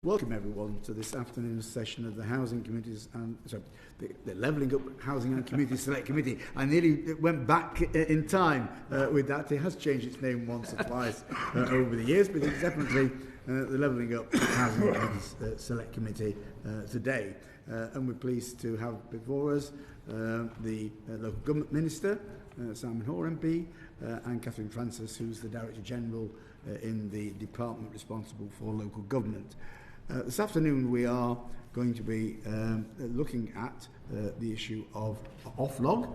Welcome everyone to this afternoon's session of the Housing Committees and the Levelling Up Housing and Community Select Committee. I nearly went back in time with that. It has changed its name once or twice over the years, but it's definitely the Levelling Up Housing and Community Select Committee today. And we're pleased to have before us the Local Government Minister, Simon Hoare MP, and Catherine Francis, who's the Director General in the department responsible for local government. This afternoon we are going to be looking at the issue of OFLOG,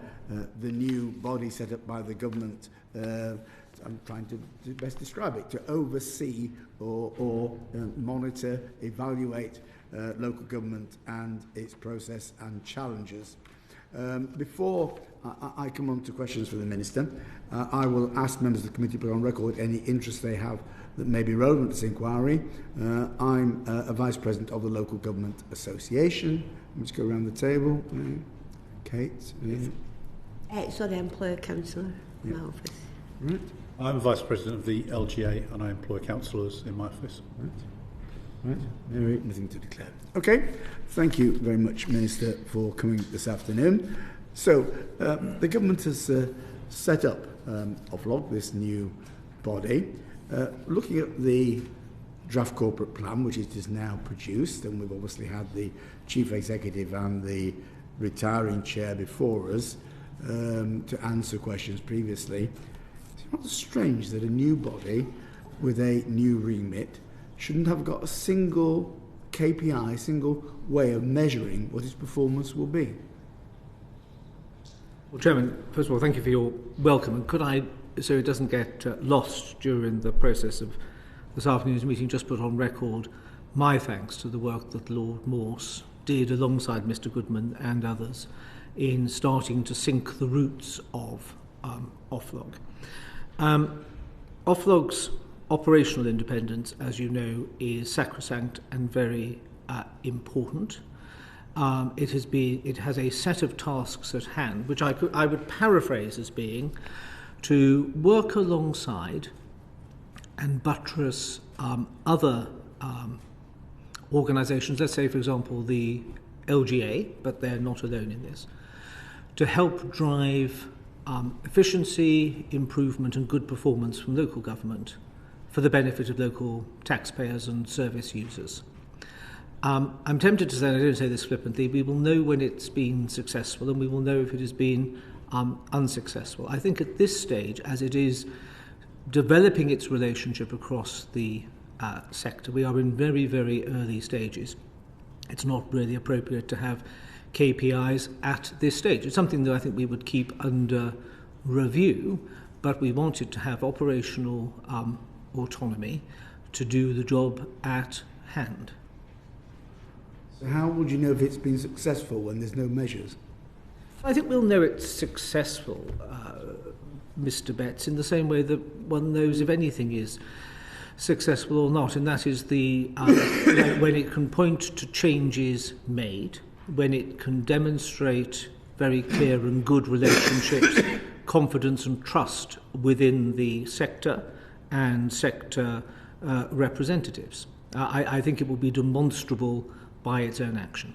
the new body set up by the government. I'm trying to best describe it, to oversee or monitor, evaluate local government and its process and challenges. Before I come on to questions for the Minister, I will ask members of the committee to put on record any interest they have that may be relevant to this inquiry. I'm a Vice President of the Local Government Association. Let me just go around the table. Kate? Sorry, I employ a councillor in my office. Right. I'm Vice President of the LGA and I employ councillors in my office. Right. Mary, nothing to declare. Okay. Thank you very much, Minister, for coming this afternoon. So, the government has set up OFLOG, this new body. Looking at the draft corporate plan, which it is now produced, and we've obviously had the Chief Executive and the retiring Chair before us to answer questions previously. It's rather strange that a new body with a new remit shouldn't have got a single KPI, single way of measuring what its performance will be. Well, Chairman, first of all, thank you for your welcome. And could I, so it doesn't get lost during the process of this afternoon's meeting, just put on record my thanks to the work that Lord Morse did alongside Mr Goodman and others in starting to sink the roots of OFLOG. OFLOG's operational independence, as you know, is sacrosanct and very important. It has a set of tasks at hand, which I would paraphrase as being to work alongside and buttress other organisations, let's say, for example, the LGA, but they're not alone in this, to help drive efficiency, improvement and good performance from local government for the benefit of local taxpayers and service users. I'm tempted to say, and I don't say this flippantly, we will know when it's been successful and we will know if it has been unsuccessful. I think at this stage, as it is developing its relationship across the sector, we are in very, very early stages. It's not really appropriate to have KPIs at this stage. It's something that I think we would keep under review, but we wanted to have operational autonomy to do the job at hand. So how would you know if it's been successful when there's no measures? I think we'll know it's successful, Mr Betts, in the same way that one knows if anything is successful or not, and that is the when it can point to changes made, when it can demonstrate very clear and good relationships, confidence and trust within the sector and sector representatives. I think it will be demonstrable by its own action.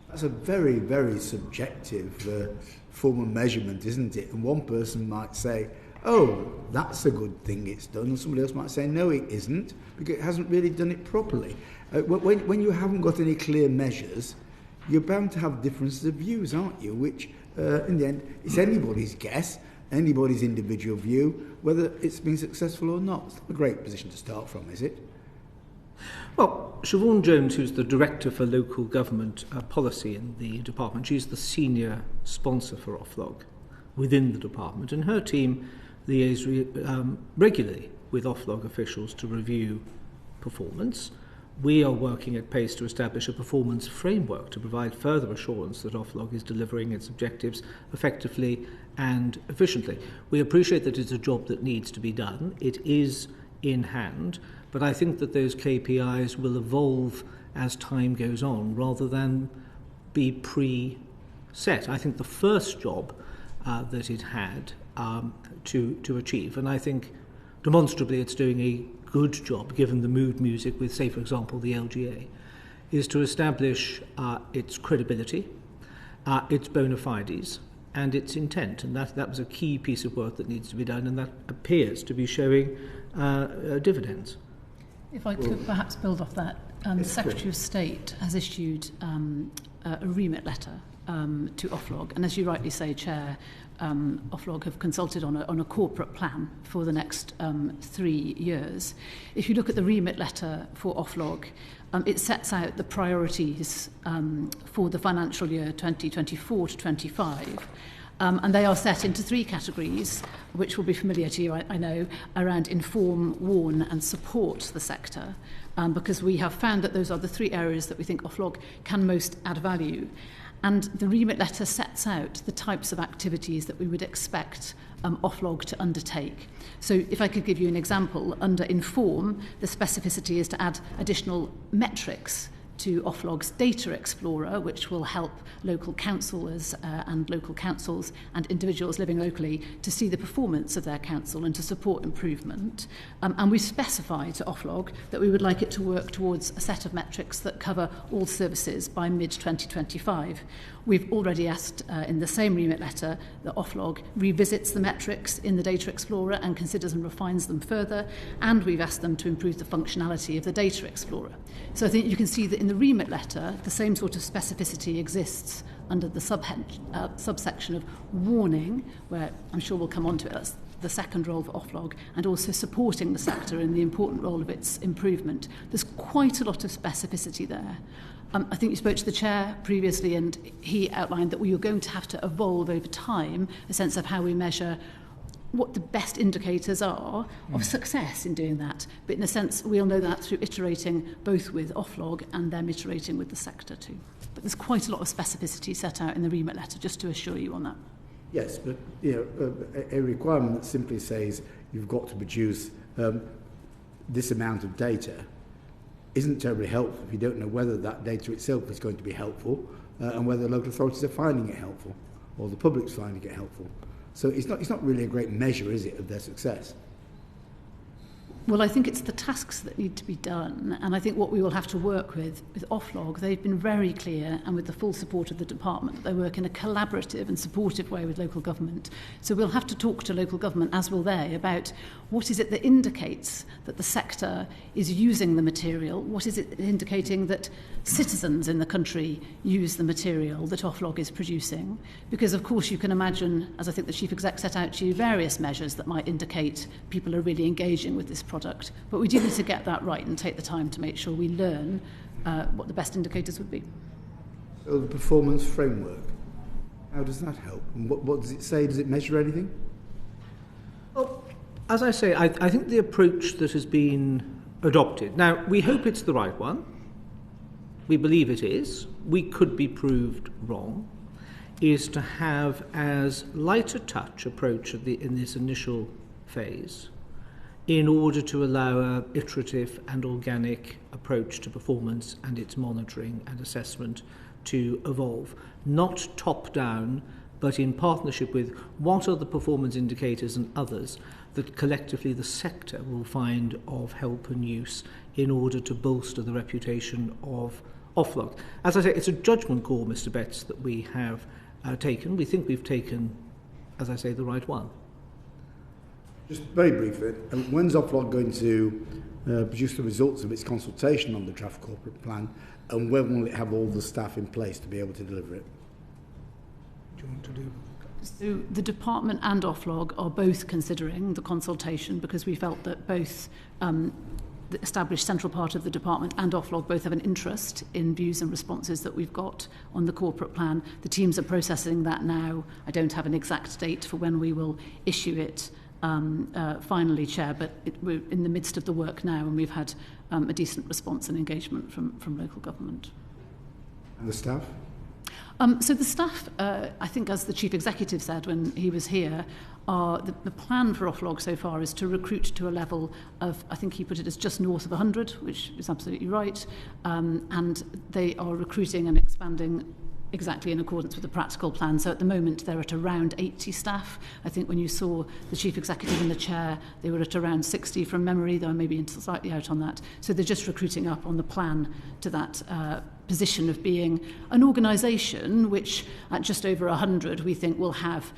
That's a very, very subjective form of measurement, isn't it? And one person might say, oh, that's a good thing it's done, and somebody else might say, no, it isn't, because it hasn't really done it properly. When you haven't got any clear measures, you're bound to have differences of views, aren't you? Which, in the end, it's anybody's guess, anybody's individual view, whether it's been successful or not. It's not a great position to start from, is it? Well, Siobhan Jones, who's the Director for Local Government Policy in the department, she's the senior sponsor for OFLOG within the department, and her team liaise regularly with OFLOG officials to review performance. We are working at pace to establish a performance framework to provide further assurance that OFLOG is delivering its objectives effectively and efficiently. We appreciate that it's a job that needs to be done. It is in hand, but I think that those KPIs will evolve as time goes on rather than be pre-set. I think the first job that it had to achieve, and I think demonstrably it's doing a good job, given the mood music with, say, for example, the LGA, is to establish its credibility, its bona fides, and its intent. And that was a key piece of work that needs to be done, and that appears to be showing dividends. If I could perhaps build off that, the Secretary of State has issued a remit letter to Oflog, and as you rightly say, Chair, Oflog have consulted on a corporate plan for the next 3 years. If you look at the remit letter for Oflog, it sets out the priorities for the financial year 2024 to 25. And they are set into 3 categories, which will be familiar to you, I know, around inform, warn and support the sector, because we have found that those are the 3 areas that we think Oflog can most add value. And the remit letter sets out the types of activities that we would expect Oflog to undertake. So if I could give you an example, under inform, the specificity is to add additional metrics to Oflog's Data Explorer, which will help local councillors and local councils and individuals living locally to see the performance of their council and to support improvement. And we specify to Oflog that we would like it to work towards a set of metrics that cover all services by mid-2025. We've already asked in the same remit letter that Oflog revisits the metrics in the Data Explorer and considers and refines them further, and we've asked them to improve the functionality of the Data Explorer. So I think you can see that in the remit letter, the same sort of specificity exists under the subsection of warning, where I'm sure we'll come on to it. That's the second role for Oflog, and also supporting the sector in the important role of its improvement. There's quite a lot of specificity there. I think you spoke to the Chair previously, and he outlined that we are going to have to evolve over time a sense of how we measure what the best indicators are of success in doing that. But in a sense, we'll know that through iterating both with Oflog and them iterating with the sector too. But there's quite a lot of specificity set out in the remit letter, just to assure you on that. Yes, but a requirement that simply says you've got to produce this amount of data isn't terribly helpful if you don't know whether that data itself is going to be helpful and whether local authorities are finding it helpful or the public's finding it helpful. So it's not really a great measure, is it, of their success? Well, I think it's the tasks that need to be done, and I think what we will have to work with Oflog, they've been very clear, and with the full support of the department, they work in a collaborative and supportive way with local government. So we'll have to talk to local government, as will they, about what is it that indicates that the sector is using the material, what is it indicating that citizens in the country use the material that Oflog is producing. Because, of course, you can imagine, as I think the Chief Exec set out to you, various measures that might indicate people are really engaging with this product. But we do need to get that right and take the time to make sure we learn what the best indicators would be. So the performance framework, how does that help? And what does it say? Does it measure anything? Well, as I say, I think the approach that has been adopted, now we hope it's the right one. We believe it is. We could be proved wrong, is to have as light a touch approach in this initial phase in order to allow an iterative and organic approach to performance and its monitoring and assessment to evolve. Not top-down, but in partnership with what are the performance indicators and others that collectively the sector will find of help and use in order to bolster the reputation of Oflog. As I say, it's a judgment call, Mr. Betts, that we have taken. We think we've taken, as I say, the right one. Just very briefly, when's Oflog going to produce the results of its consultation on the draft corporate plan, and when will it have all the staff in place to be able to deliver it? Do you want to do? So the department and Oflog are both considering the consultation, because we felt that both the established central part of the department and Oflog both have an interest in views and responses that we've got on the corporate plan. The teams are processing that now. I don't have an exact date for when we will issue it finally, Chair, but we're in the midst of the work now, and we've had a decent response and engagement from local government. And the staff? So the staff, I think, as the Chief Executive said when he was here, the plan for Oflog so far is to recruit to a level of, I think he put it as just north of 100, which is absolutely right, and they are recruiting and expanding exactly in accordance with the practical plan. So at the moment they're at around 80 staff. I think when you saw the Chief Executive and the Chair, they were at around 60 from memory, though I may be slightly out on that. So they're just recruiting up on the plan to that position of being an organisation which at just over 100 we think will have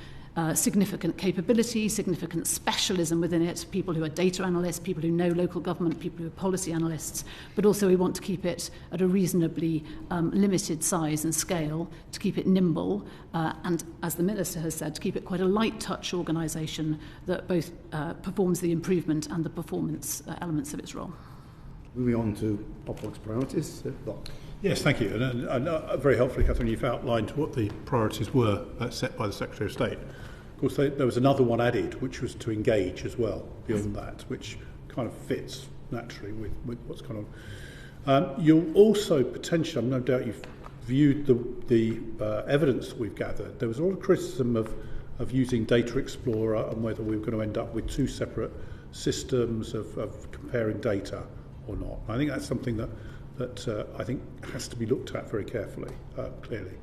significant capability, significant specialism within it, people who are data analysts, people who know local government, people who are policy analysts, but also we want to keep it at a reasonably limited size and scale, to keep it nimble, and as the Minister has said, to keep it quite a light touch organisation that both performs the improvement and the performance elements of its role. Moving on to Ofwat's priorities. Yes, thank you. And very helpfully, Catherine, you've outlined what the priorities were set by the Secretary of State. Of course, there was another one added, which was to engage as well, beyond that, which kind of fits naturally with what's going on. You'll also potentially, no doubt you've viewed the evidence that we've gathered. There was a lot of criticism of using Data Explorer and whether we were going to end up with two separate systems of comparing data or not. I think that's something that I think has to be looked at very carefully, clearly.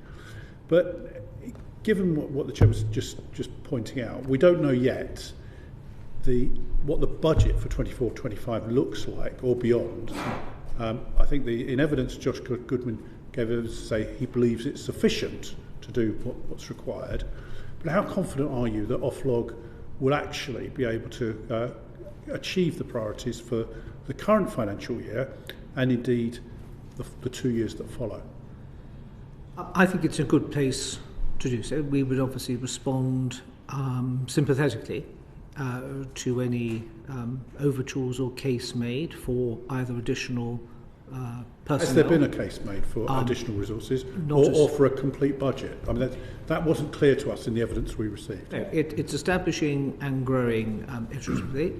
But given what the Chair was just pointing out, we don't know yet what the budget for 24-25 looks like or beyond. I think in evidence Josh Goodman gave evidence to say he believes it's sufficient to do what's required. But how confident are you that Oflog will actually be able to achieve the priorities for the current financial year and indeed the 2 years that follow? I think it's a good place to do so. We would obviously respond sympathetically to any overtures or case made for either additional personnel. Has there been a case made for additional resources or for a complete budget? I mean, that wasn't clear to us in the evidence we received. No, it's establishing and growing iteratively.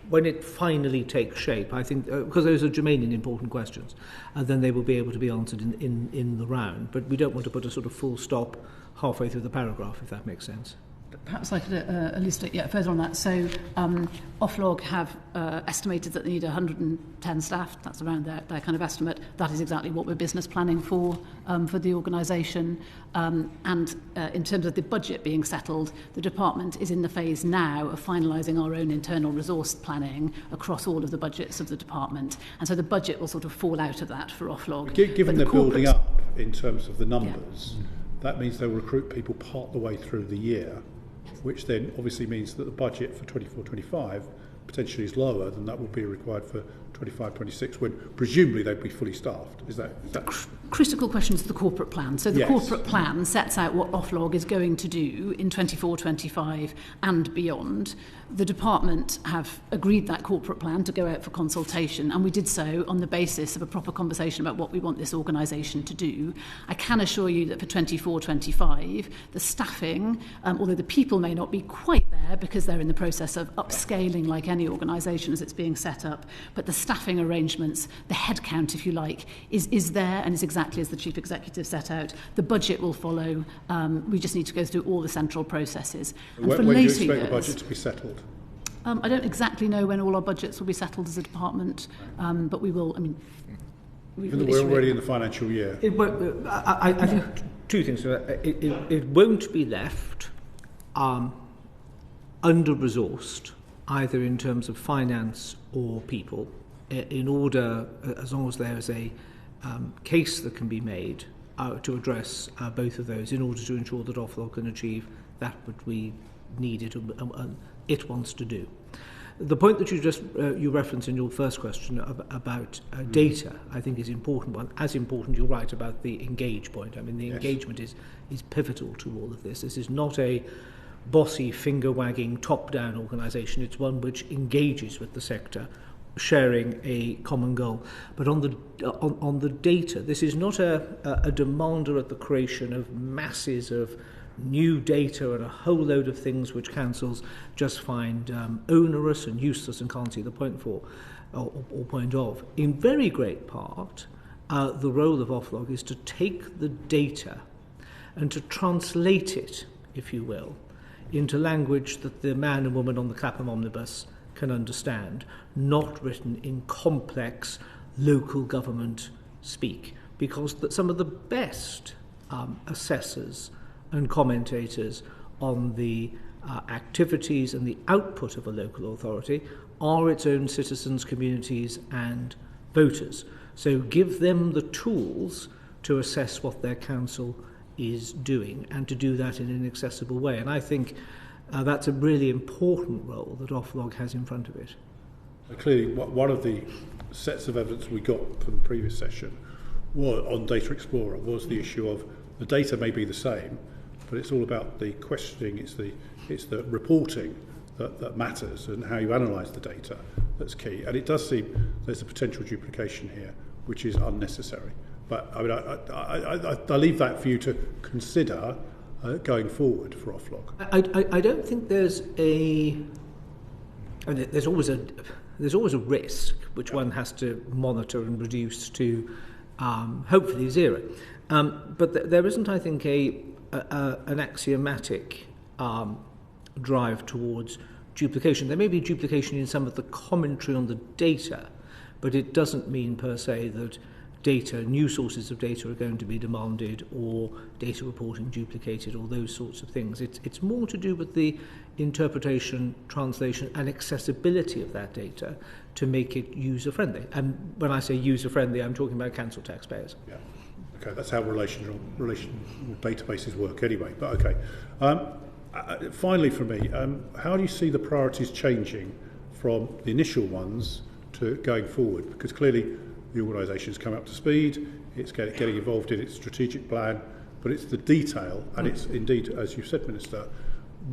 When it finally takes shape, I think, because those are germane and important questions, then they will be able to be answered in the round. But we don't want to put a sort of full stop halfway through the paragraph, if that makes sense. Perhaps I could elucidate further on that. So Oflog have estimated that they need 110 staff. That's around their kind of estimate. That is exactly what we're business planning for the organisation. And in terms of the budget being settled, the department is in the phase now of finalising our own internal resource planning across all of the budgets of the department. And so the budget will sort of fall out of that for Oflog. Given they're building up in terms of the numbers, that means they'll recruit people part the way through the year, which then obviously means that the budget for 24-25 potentially is lower than that will be required for 25-26, when presumably they'd be fully staffed. Is that critical question is the corporate plan. So the corporate plan sets out what Oflog is going to do in 24-25 and beyond. The department have agreed that corporate plan to go out for consultation, and we did so on the basis of a proper conversation about what we want this organisation to do. I can assure you that for 24-25, the staffing, although the people may not be quite there because they're in the process of upscaling like any organisation as it's being set up, but the staffing arrangements, the headcount, if you like, is there and is exactly as the Chief Executive set out. The budget will follow. We just need to go through all the central processes. And when do you expect the budget to be settled? I don't exactly know when all our budgets will be settled as a department, but we will. I mean, even though we're already in the financial year. I think two things. It won't be left under-resourced, either in terms of finance or people, in order, as long as there is a case that can be made to address both of those, in order to ensure that Oflog can achieve that which we need it wants to do. The point that you referenced in your first question about data, I think is important one. As important, you're right about the engage point. I mean, the engagement is pivotal to all of this. This is not a bossy, finger-wagging, top-down organisation. It's one which engages with the sector, sharing a common goal. But on the data, this is not a demander at the creation of masses of new data and a whole load of things which councils just find onerous and useless and can't see the point for or point of. In very great part, the role of Oflog is to take the data and to translate it, if you will, into language that the man and woman on the Clapham omnibus can understand, not written in complex local government speak. because some of the best assessors and commentators on the activities and the output of a local authority are its own citizens, communities and voters. So give them the tools to assess what their council is doing and to do that in an accessible way. And I think that's a really important role that Oflog has in front of it. Clearly, one of the sets of evidence we got from the previous session on Data Explorer was the issue of the data may be the same, but it's all about the questioning, it's the reporting that matters and how you analyse the data that's key. And it does seem there's a potential duplication here, which is unnecessary. But I mean, I leave that for you to consider going forward for Oflog. I don't think there's there's always a risk which one has to monitor and reduce to hopefully zero. But there isn't, I think, an axiomatic drive towards duplication. There may be duplication in some of the commentary on the data, but it doesn't mean per se that new sources of data are going to be demanded or data reporting duplicated or those sorts of things. It's more to do with the interpretation, translation and accessibility of that data to make it user-friendly. And when I say user-friendly, I'm talking about council taxpayers. Yeah. Okay, that's how relational databases work anyway, but okay. Finally for me, how do you see the priorities changing from the initial ones to going forward? Because clearly the organisation's come up to speed, it's getting involved in its strategic plan, but it's the detail, and it's indeed, as you said, Minister,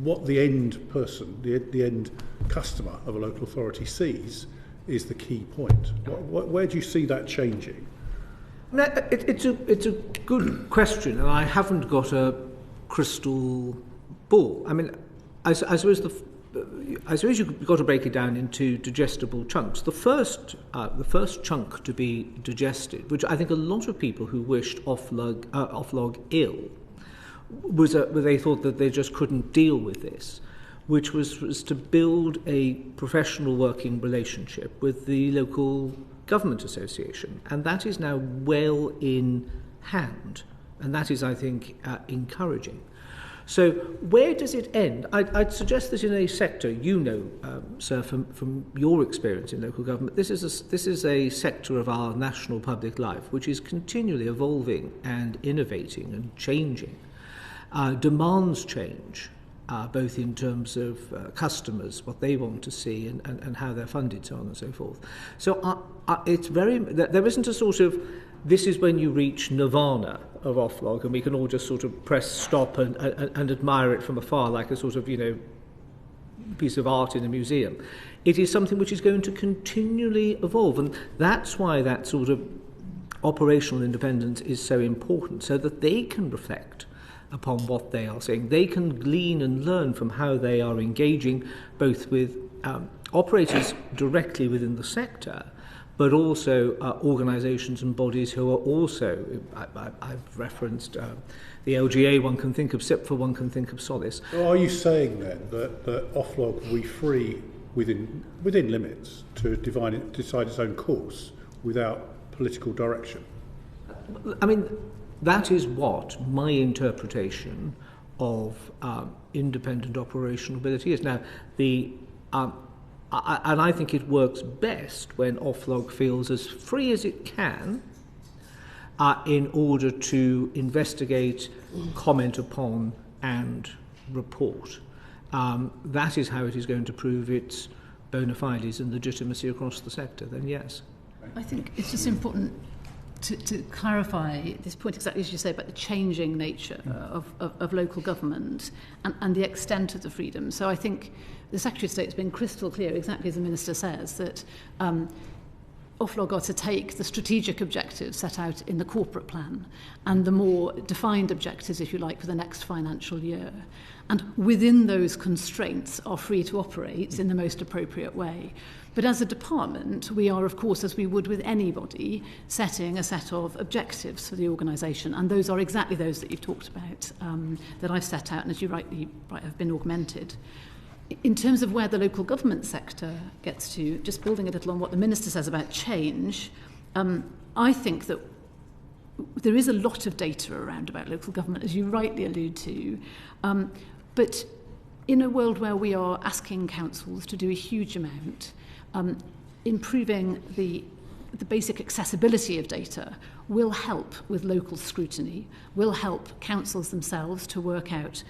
what the end person, the end customer of a local authority sees is the key point. Where do you see that changing? It's a good question, and I haven't got a crystal ball. I mean, I suppose you've got to break it down into digestible chunks. The first chunk to be digested, which I think a lot of people who wished Oflog ill, was they thought that they just couldn't deal with this, which was to build a professional working relationship with the local government association, and that is now well in hand, and that is, I think, encouraging. So where does it end? I'd suggest that in a sector, sir, from your experience in local government, this is a sector of our national public life which is continually evolving and innovating and changing. Demands change, both in terms of customers, what they want to see and how they're funded, so on and so forth. So there isn't a sort of, this is when you reach nirvana of Oflog, and we can all just sort of press stop and admire it from afar like a sort of, piece of art in a museum. It is something which is going to continually evolve, and that's why that sort of operational independence is so important, so that they can reflect upon what they are saying. They can glean and learn from how they are engaging both with operators directly within the sector, but also organisations and bodies who are also, I've referenced the LGA, one can think of SIPFA, one can think of Solace. Well, are you saying then that Oflog will be free within limits to decide its own course without political direction? I mean, that is what my interpretation of independent operational ability is. Now, and I think it works best when Oflog feels as free as it can in order to investigate, comment upon and report. That is how it is going to prove its bona fides and legitimacy across the sector, then yes. I think it's just important to clarify this point exactly as you say about the changing nature of local government and the extent of the freedom. So I think the Secretary of State has been crystal clear, exactly as the Minister says, that Oflog are to take the strategic objectives set out in the corporate plan and the more defined objectives, if you like, for the next financial year. And within those constraints are free to operate in the most appropriate way. But as a department, we are, of course, as we would with anybody, setting a set of objectives for the organisation. And those are exactly those that you've talked about, that I've set out, and as you rightly have been augmented. In terms of where the local government sector gets to, just building a little on what the Minister says about change, I think that there is a lot of data around about local government, as you rightly allude to, but in a world where we are asking councils to do a huge amount, improving the basic accessibility of data will help with local scrutiny, will help councils themselves to work out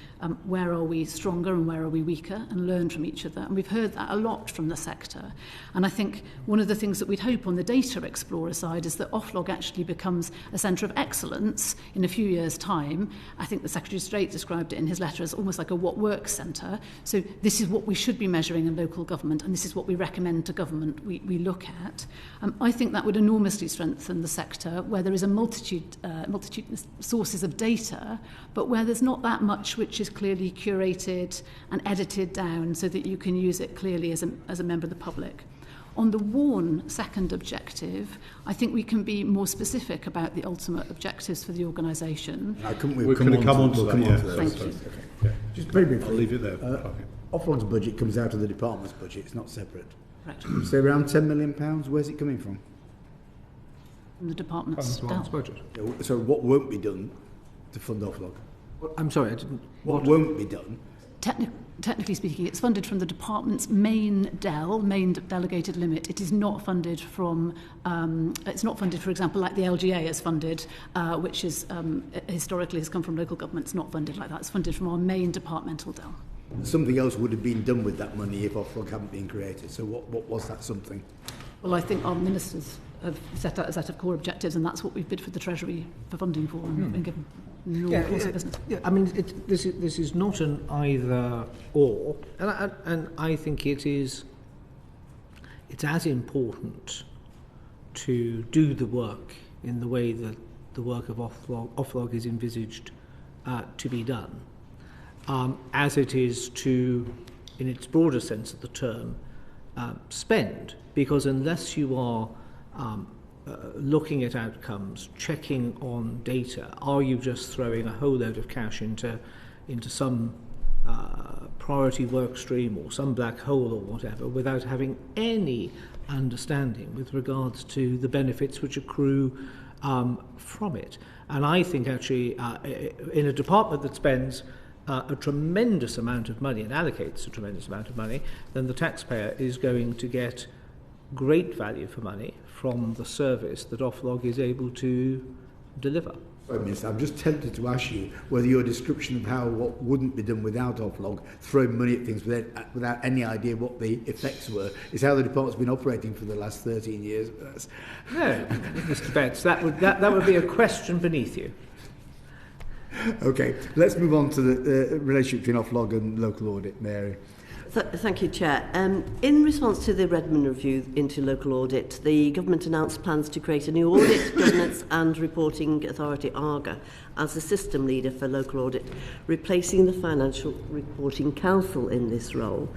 where are we stronger and where are we weaker, and learn from each other. And we've heard that a lot from the sector. And I think one of the things that we'd hope on the Data Explorer side is that Oflog actually becomes a centre of excellence in a few years' time. I think the Secretary of State described it in his letter as almost like a what works centre. So this is what we should be measuring in local government, and this is what we recommend to government we look at. I think that would enormously strengthen the sector, where there is a multitude sources of data, but where there's not that much which is clearly curated and edited down so that you can use it clearly as a member of the public. On the WARN second objective, I think we can be more specific about the ultimate objectives for the organisation. We're going to come on to that. Thank you. Okay. Yeah. Just very briefly. I'll leave it there. Oflog's budget comes out of the department's budget. It's not separate. Right. So around £10 million. Where's it coming from? From the department's budget. So what won't be done to fund Oflog? I'm sorry, I didn't... What won't be done? Technically speaking, it's funded from the department's main delegated limit. It is not funded from. It's not funded, for example, like the LGA is funded, which is historically has come from local government. It's not funded like that. It's funded from our main departmental DEL. Something else would have been done with that money if Oflog hadn't been created. So what was that something? Well, I think our ministers have set out a set of core objectives, and that's what we've bid for the Treasury for funding for, and been given normal course of business. Yeah, I mean, this is not an either or, and I think it's as important to do the work in the way that the work of Oflog is envisaged to be done, as it is to, in its broader sense of the term, spend. Because unless you are looking at outcomes, checking on data, are you just throwing a whole load of cash into some priority work stream or some black hole or whatever, without having any understanding with regards to the benefits which accrue from it? And I think actually in a department that spends a tremendous amount of money and allocates a tremendous amount of money, then the taxpayer is going to get great value for money from the service that Oflog is able to deliver. Sorry, Minister, I'm just tempted to ask you whether your description of how what wouldn't be done without Oflog, throwing money at things without any idea what the effects were, is how the department's been operating for the last 13 years. No, Mr. Betts, that would be a question beneath you. Okay, let's move on to the relationship between Oflog and local audit. Mary. Thank you, Chair. In response to the Redmond review into local audit, the government announced plans to create a new audit, governance and reporting authority, ARGA, as the system leader for local audit, replacing the Financial Reporting Council in this role.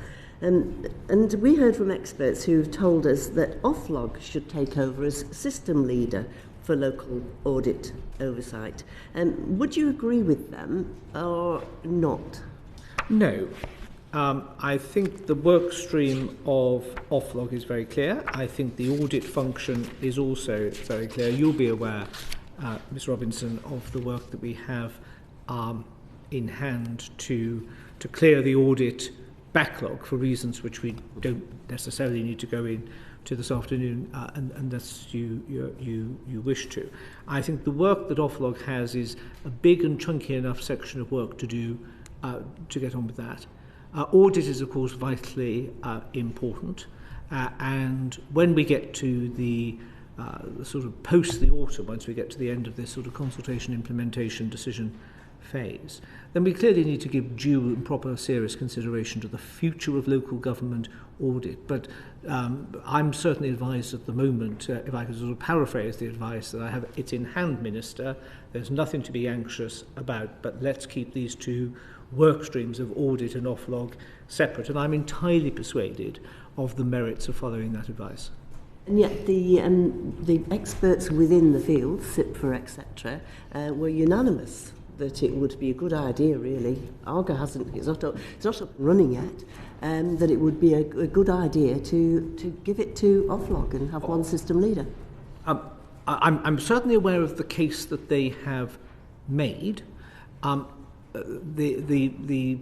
And we heard from experts who've told us that Oflog should take over as system leader for local audit oversight. Would you agree with them or not? No. I think the work stream of Oflog is very clear. I think the audit function is also very clear. You'll be aware, Ms. Robinson, of the work that we have in hand to clear the audit backlog for reasons which we don't necessarily need to go into this afternoon unless you wish to. I think the work that Oflog has is a big and chunky enough section of work to do to get on with that. Audit is, of course, vitally important, and when we get to the sort of post the autumn, once we get to the end of this sort of consultation, implementation, decision phase, then we clearly need to give due and proper serious consideration to the future of local government audit. But I'm certainly advised at the moment, if I could sort of paraphrase the advice that I have, it's in hand, Minister, there's nothing to be anxious about, but let's keep these two work streams of audit and Oflog separate, and I'm entirely persuaded of the merits of following that advice. And yet the experts within the field, SIPFA, etc., were unanimous that it would be a good idea, really. ARGA it's not up and running yet, that it would be a good idea to give it to Oflog and have one system leader. I'm certainly aware of the case that they have made. The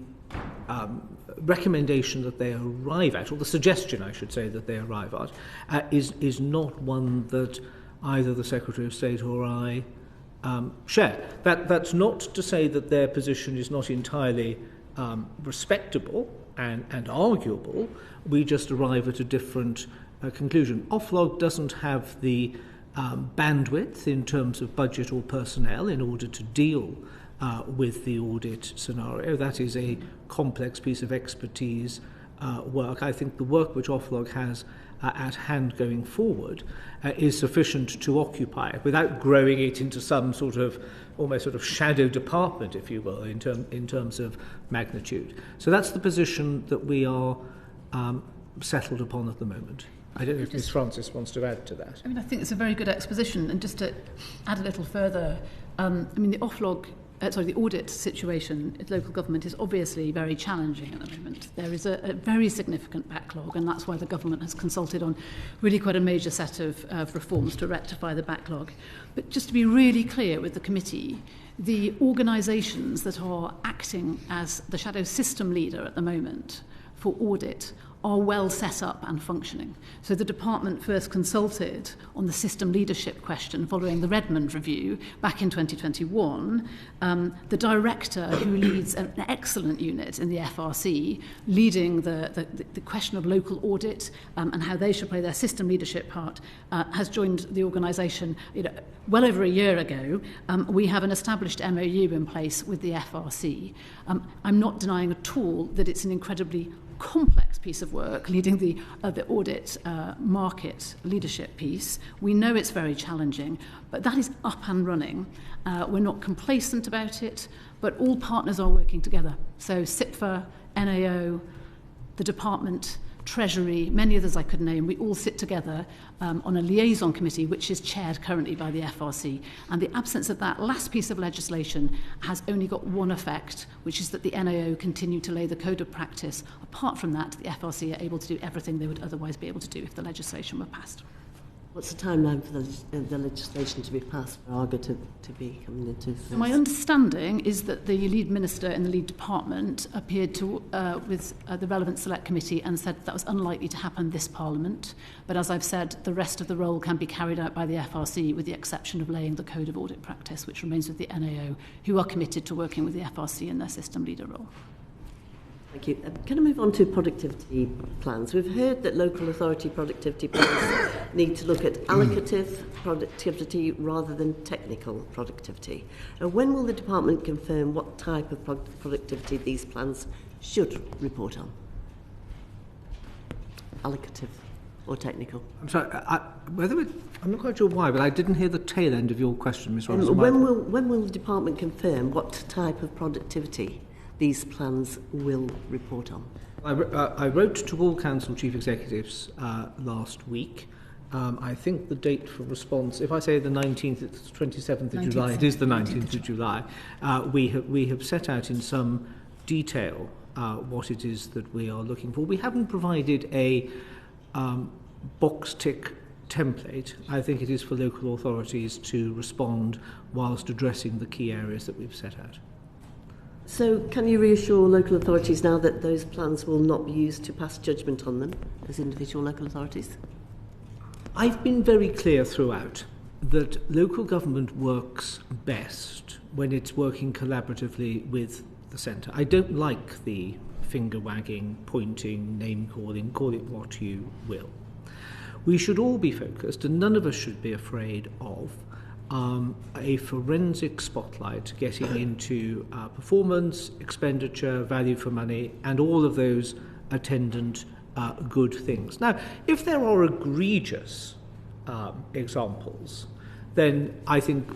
recommendation that they arrive at, or the suggestion, I should say, that they arrive at, is not one that either the Secretary of State or I share. That's not to say that their position is not entirely respectable and arguable. We just arrive at a different conclusion. Oflog doesn't have the bandwidth in terms of budget or personnel in order to deal with the audit scenario. That is a complex piece of expertise work. I think the work which Oflog has at hand going forward is sufficient to occupy it without growing it into some sort of almost sort of shadow department, if you will, in terms of magnitude. So that's the position that we are settled upon at the moment. I don't know if Ms. Francis wants to add to that. I mean, I think it's a very good exposition, and just to add a little further, I mean, the audit situation at local government is obviously very challenging at the moment. There is a very significant backlog, and that's why the government has consulted on really quite a major set of reforms to rectify the backlog. But just to be really clear with the committee, the organisations that are acting as the shadow system leader at the moment for audit are well set up and functioning. So the department first consulted on the system leadership question following the Redmond review back in 2021. The director, who leads an excellent unit in the FRC, leading the question of local audit and how they should play their system leadership part, has joined the organisation well over a year ago. We have an established MOU in place with the FRC. I'm not denying at all that it's an incredibly complex piece of work, leading the audit market leadership piece. We know it's very challenging, but that is up and running. We're not complacent about it, but all partners are working together. So SIPFA, NAO, the department, Treasury, many others I could name, we all sit together on a liaison committee which is chaired currently by the FRC. And the absence of that last piece of legislation has only got one effect, which is that the NAO continue to lay the code of practice. Apart from that, the FRC are able to do everything they would otherwise be able to do if the legislation were passed. What's the timeline for the legislation to be passed for ARGA to be coming into force? My understanding is that the lead minister in the lead department appeared to with the relevant select committee and said that was unlikely to happen this Parliament. But as I've said, the rest of the role can be carried out by the FRC with the exception of laying the code of audit practice, which remains with the NAO, who are committed to working with the FRC in their system leader role. Thank you. Can I move on to productivity plans? We've heard that local authority productivity plans need to look at allocative productivity rather than technical productivity. When will the department confirm what type of productivity these plans should report on? Allocative or technical? I'm sorry, I'm not quite sure why, but I didn't hear the tail end of your question, Ms. Robinson. When will the department confirm what type of productivity these plans will report on? I wrote to all council chief executives last week. I think the date for response, if I say the 19th, it's 27th of July, it is the 19th of July. We have set out in some detail what it is that we are looking for. We haven't provided a box tick template. I think it is for local authorities to respond whilst addressing the key areas that we've set out. So can you reassure local authorities now that those plans will not be used to pass judgment on them as individual local authorities? I've been very clear throughout that local government works best when it's working collaboratively with the centre. I don't like the finger-wagging, pointing, name-calling, call it what you will. We should all be focused, and none of us should be afraid of a forensic spotlight getting into performance, expenditure, value for money, and all of those attendant good things. Now, if there are egregious examples, then I think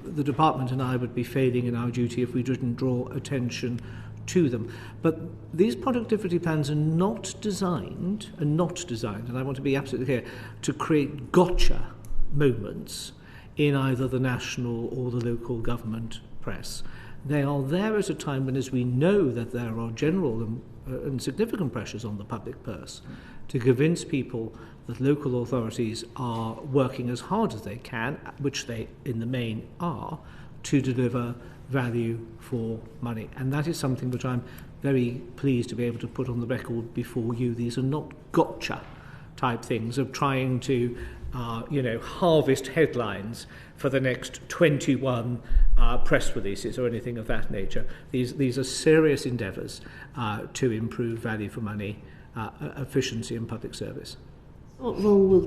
the department and I would be failing in our duty if we didn't draw attention to them. But these productivity plans are not designed, and I want to be absolutely clear, to create gotcha moments in either the national or the local government press. They are there at a time when, as we know, that there are general and significant pressures on the public purse to convince people that local authorities are working as hard as they can, which they in the main are, to deliver value for money. And that is something which I'm very pleased to be able to put on the record before you. These are not gotcha type things of trying to harvest headlines for the next 21 press releases or anything of that nature. These are serious endeavours to improve value for money, efficiency and public service. What role will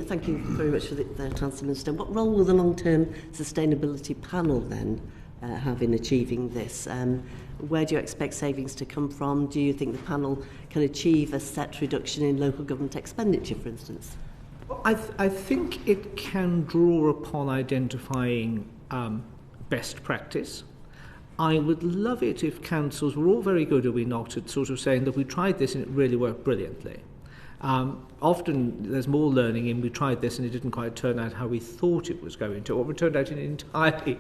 thank you very much for the answer, Minister. What role will the long-term sustainability panel then have in achieving this? Where do you expect savings to come from? Do you think the panel can achieve a set reduction in local government expenditure, for instance? I think it can draw upon identifying best practice. I would love it if councils were all very good, are we not, at sort of saying that we tried this and it really worked brilliantly. Often there's more learning in we tried this and it didn't quite turn out how we thought it was going to, or it turned out in an entirely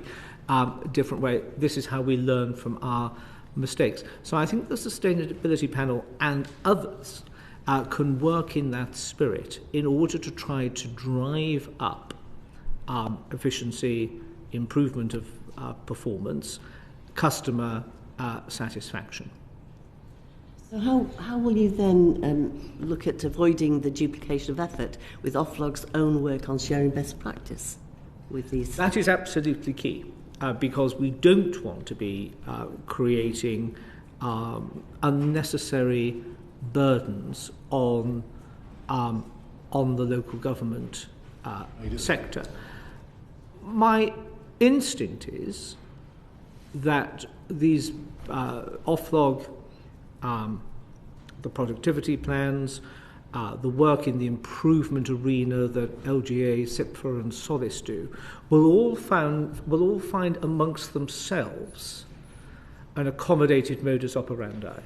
different way. This is how we learn from our mistakes. So I think the Sustainability Panel and others can work in that spirit in order to try to drive up efficiency, improvement of performance, customer satisfaction. So how will you then look at avoiding the duplication of effort with Oflog's own work on sharing best practice with these? That is absolutely key, because we don't want to be creating unnecessary burdens on the local government sector. My instinct is that these Oflog, the productivity plans, the work in the improvement arena that LGA, SIPFA and Solace do, will all find amongst themselves an accommodated modus operandi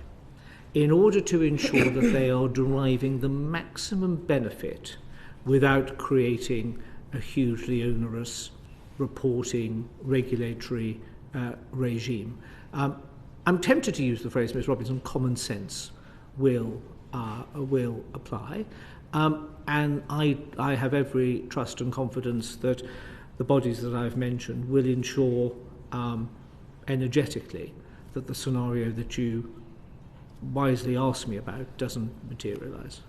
in order to ensure that they are deriving the maximum benefit without creating a hugely onerous reporting regulatory regime. I'm tempted to use the phrase, Ms. Robinson, common sense will apply. And I have every trust and confidence that the bodies that I've mentioned will ensure energetically that the scenario that you wisely asked me about doesn't materialise.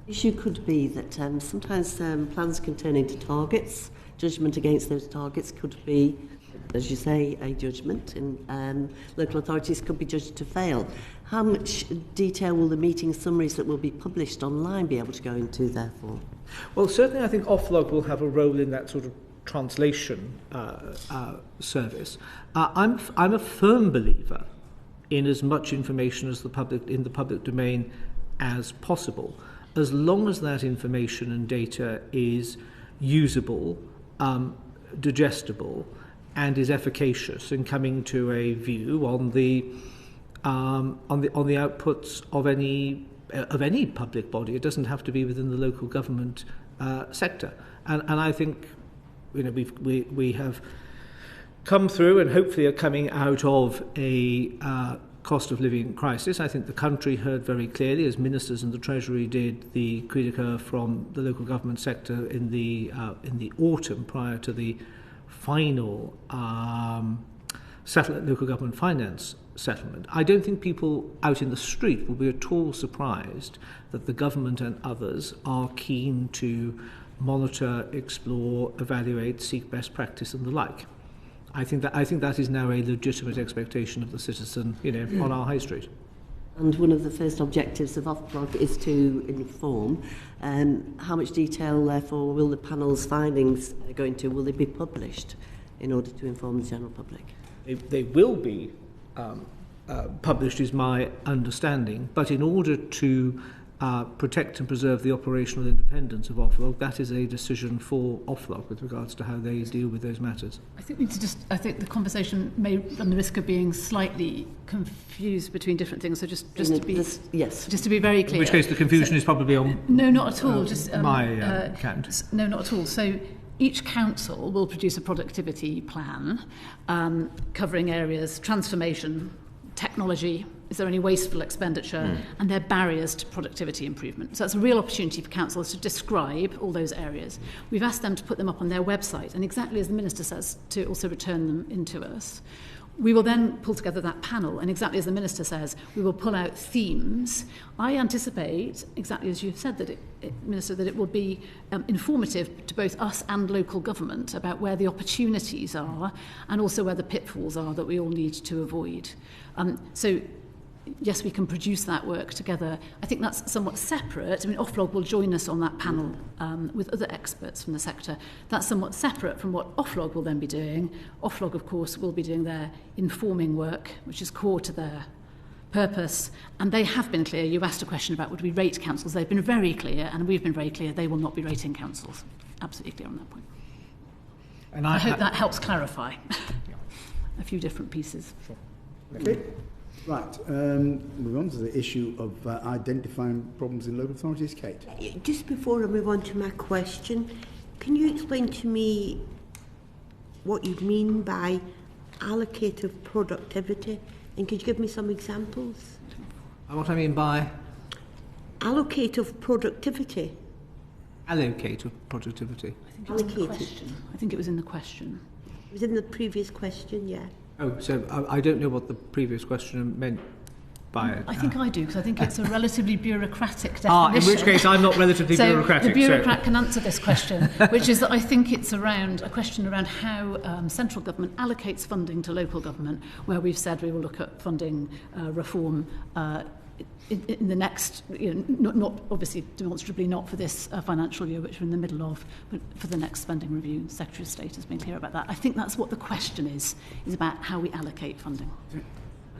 The issue could be that sometimes plans can turn into targets. Judgment against those targets could be, as you say, a judgment, and local authorities could be judged to fail. How much detail will the meeting summaries that will be published online be able to go into, therefore? Well, certainly I think Oflog will have a role in that sort of translation service. I'm a firm believer in as much information as in the public domain as possible, as long as that information and data is usable, digestible, and is efficacious in coming to a view on the outputs of any public body. It doesn't have to be within the local government sector. And I think we have come through and hopefully are coming out of a cost of living crisis. I think the country heard very clearly, as ministers and the Treasury did, the cri de coeur from the local government sector in the autumn prior to the final local government finance settlement. I don't think people out in the street will be at all surprised that the government and others are keen to monitor, explore, evaluate, seek best practice and the like. I think that is now a legitimate expectation of the citizen, on our high street. And one of the first objectives of Oflog is to inform. How much detail, therefore, will the panel's findings go into? Will they be published in order to inform the general public? They will be published, is my understanding. But in order to protect and preserve the operational independence of Oflog, that is a decision for Oflog with regards to how they deal with those matters. I think the conversation may run the risk of being slightly confused between different things. So just to be very clear. In which case the confusion is probably on no, not at all. My account. No, not at all. So each council will produce a productivity plan covering areas transformation, technology. Is there any wasteful expenditure? And there are barriers to productivity improvement. So that's a real opportunity for councils to describe all those areas. We've asked them to put them up on their website, and exactly as the Minister says, to also return them into us. We will then pull together that panel, and exactly as the Minister says, we will pull out themes. I anticipate, exactly as you've said, Minister, that it will be informative to both us and local government about where the opportunities are and also where the pitfalls are that we all need to avoid. So, yes, we can produce that work together. I think that's somewhat separate. I mean, Oflog will join us on that panel with other experts from the sector. That's somewhat separate from what Oflog will then be doing. Oflog, of course, will be doing their informing work, which is core to their purpose. And they have been clear. You asked a question about would we rate councils. They've been very clear, and we've been very clear, they will not be rating councils. Absolutely clear on that point. And I hope that helps clarify a few different pieces. Sure. Okay. Right, move on to the issue of identifying problems in local authorities. Kate? Just before I move on to my question, can you explain to me what you mean by allocative productivity? And could you give me some examples? What I mean by? Allocative productivity. Allocative productivity. I think it was in the question. I think it was in the question. It was in the previous question, yeah. Oh, so I don't know what the previous question meant by it. I think I do, because I think it's a relatively bureaucratic definition. In which case I'm not relatively bureaucratic. The bureaucrat can answer this question, which is that I think it's around a question around how central government allocates funding to local government, where we've said we will look at funding reform in the next, not obviously demonstrably not for this financial year, which we're in the middle of, but for the next spending review. Secretary of State has been clear about that. I think that's what the question is about how we allocate funding.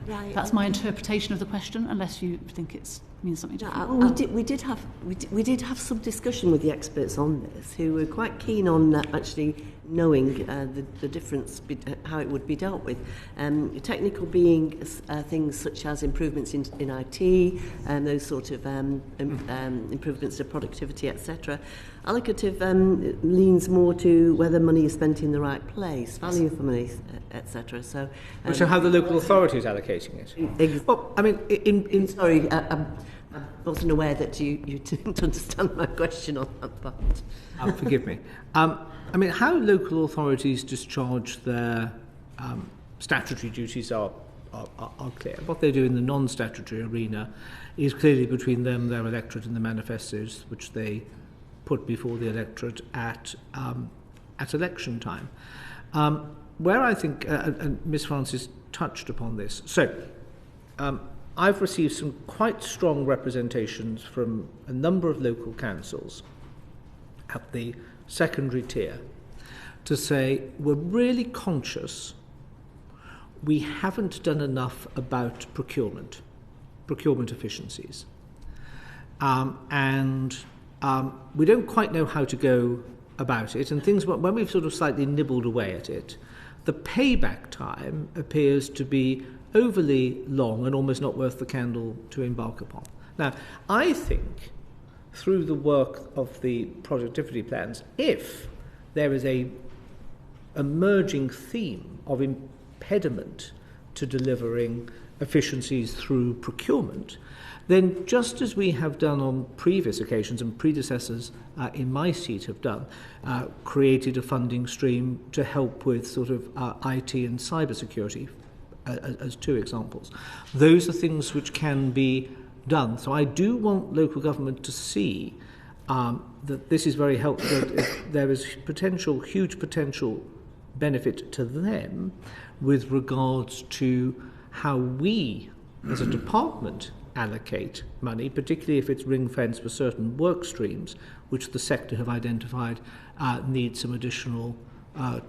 Right. That's my interpretation of the question, unless you think it means something different. We did have some discussion with the experts on this, who were quite keen on actually knowing the difference, how it would be dealt with. Technical being things such as improvements in IT and those sort of improvements to productivity, etc. Allocative leans more to whether money is spent in the right place, value for money, etc. So how the local authority is allocating it. Well, I mean, sorry, I wasn't aware that you didn't understand my question on that part. Forgive me. I mean, how local authorities discharge their statutory duties are clear. What they do in the non-statutory arena is clearly between them, their electorate, and the manifestos which they put before the electorate at election time. Where I think, and Miss Francis touched upon this, so I've received some quite strong representations from a number of local councils at the secondary tier to say we're really conscious we haven't done enough about procurement efficiencies, and we don't quite know how to go about it, and things, when we've sort of slightly nibbled away at it, the payback time appears to be overly long and almost not worth the candle to embark upon. Now, I think through the work of the productivity plans, if there is a emerging theme of impediment to delivering efficiencies through procurement, then just as we have done on previous occasions and predecessors in my seat have done, created a funding stream to help with sort of IT and cybersecurity as two examples. Those are things which can be done. So I do want local government to see that this is very helpful, that there is huge potential benefit to them with regards to how we as a department allocate money, particularly if it's ring-fenced for certain work streams which the sector have identified need some additional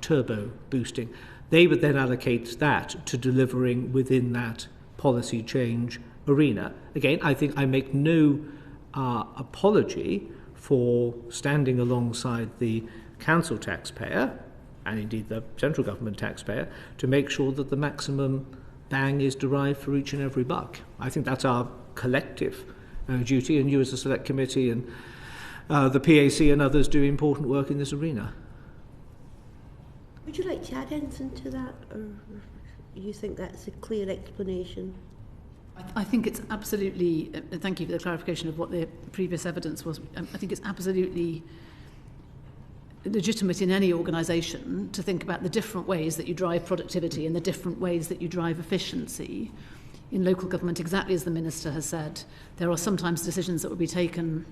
turbo boosting. They would then allocate that to delivering within that policy change arena. Again, I think I make no apology for standing alongside the council taxpayer and indeed the central government taxpayer to make sure that the maximum bang is derived for each and every buck. I think that's our collective duty, and you as a select committee and the PAC and others do important work in this arena. Would you like to add anything to that, or you think that's a clear explanation? I think it's absolutely, thank you for the clarification of what the previous evidence was. I think it's absolutely legitimate in any organisation to think about the different ways that you drive productivity and the different ways that you drive efficiency. In local government, exactly as the Minister has said, there are sometimes decisions that will be taken,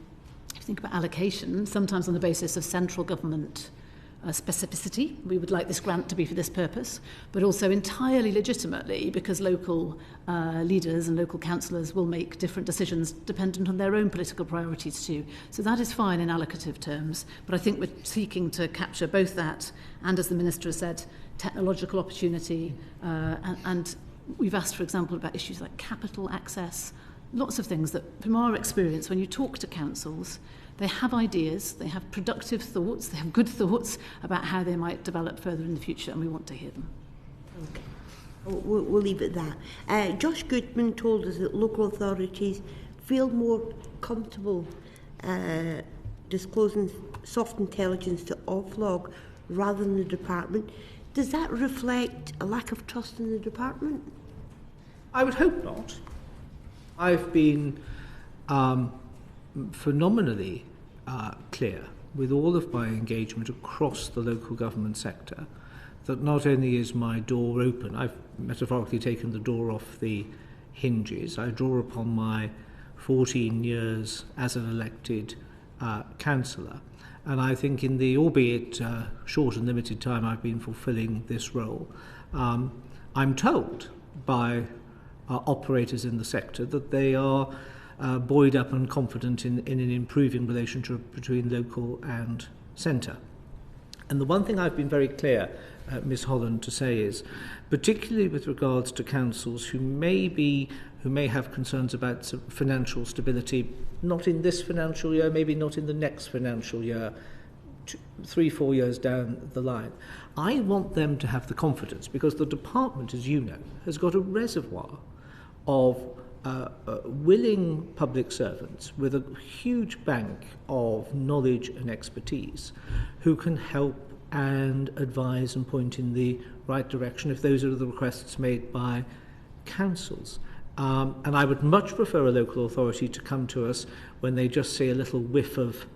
if you think about allocation, sometimes on the basis of central government specificity. We would like this grant to be for this purpose, but also entirely legitimately because local leaders and local councillors will make different decisions dependent on their own political priorities too. So that is fine in allocative terms, but I think we're seeking to capture both that and, as the Minister has said, technological opportunity, and we've asked, for example, about issues like capital access, lots of things that, from our experience, when you talk to councils, they have ideas, they have productive thoughts, they have good thoughts about how they might develop further in the future, and we want to hear them. Okay. We'll leave it at that. Josh Goodman told us that local authorities feel more comfortable disclosing soft intelligence to Oflog rather than the department. Does that reflect a lack of trust in the department? I would hope not. I've been phenomenally clear with all of my engagement across the local government sector that not only is my door open, I've metaphorically taken the door off the hinges. I draw upon my 14 years as an elected councillor, and I think in the albeit short and limited time I've been fulfilling this role, I'm told by operators in the sector that they are buoyed up and confident in an improving relationship between local and centre. And the one thing I've been very clear, Ms Holland, to say is, particularly with regards to councils who may have concerns about financial stability, not in this financial year, maybe not in the next financial year, 3-4 years down the line, I want them to have the confidence, because the department, as you know, has got a reservoir of willing public servants with a huge bank of knowledge and expertise who can help and advise and point in the right direction if those are the requests made by councils. And I would much prefer a local authority to come to us when they just see a little whiff of,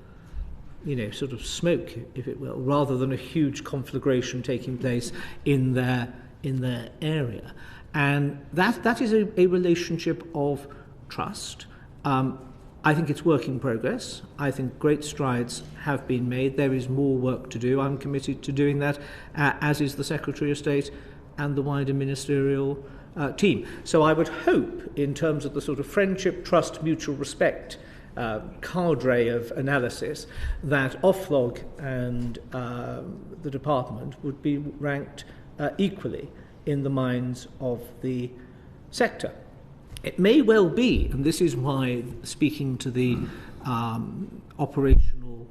sort of smoke, if it will, rather than a huge conflagration taking place in their area. And that is a relationship of trust. I think it's work in progress. I think great strides have been made. There is more work to do. I'm committed to doing that, as is the Secretary of State and the wider ministerial team. So I would hope, in terms of the sort of friendship, trust, mutual respect cadre of analysis, that Oflog and the department would be ranked equally in the minds of the sector. It may well be, and this is why speaking to the operational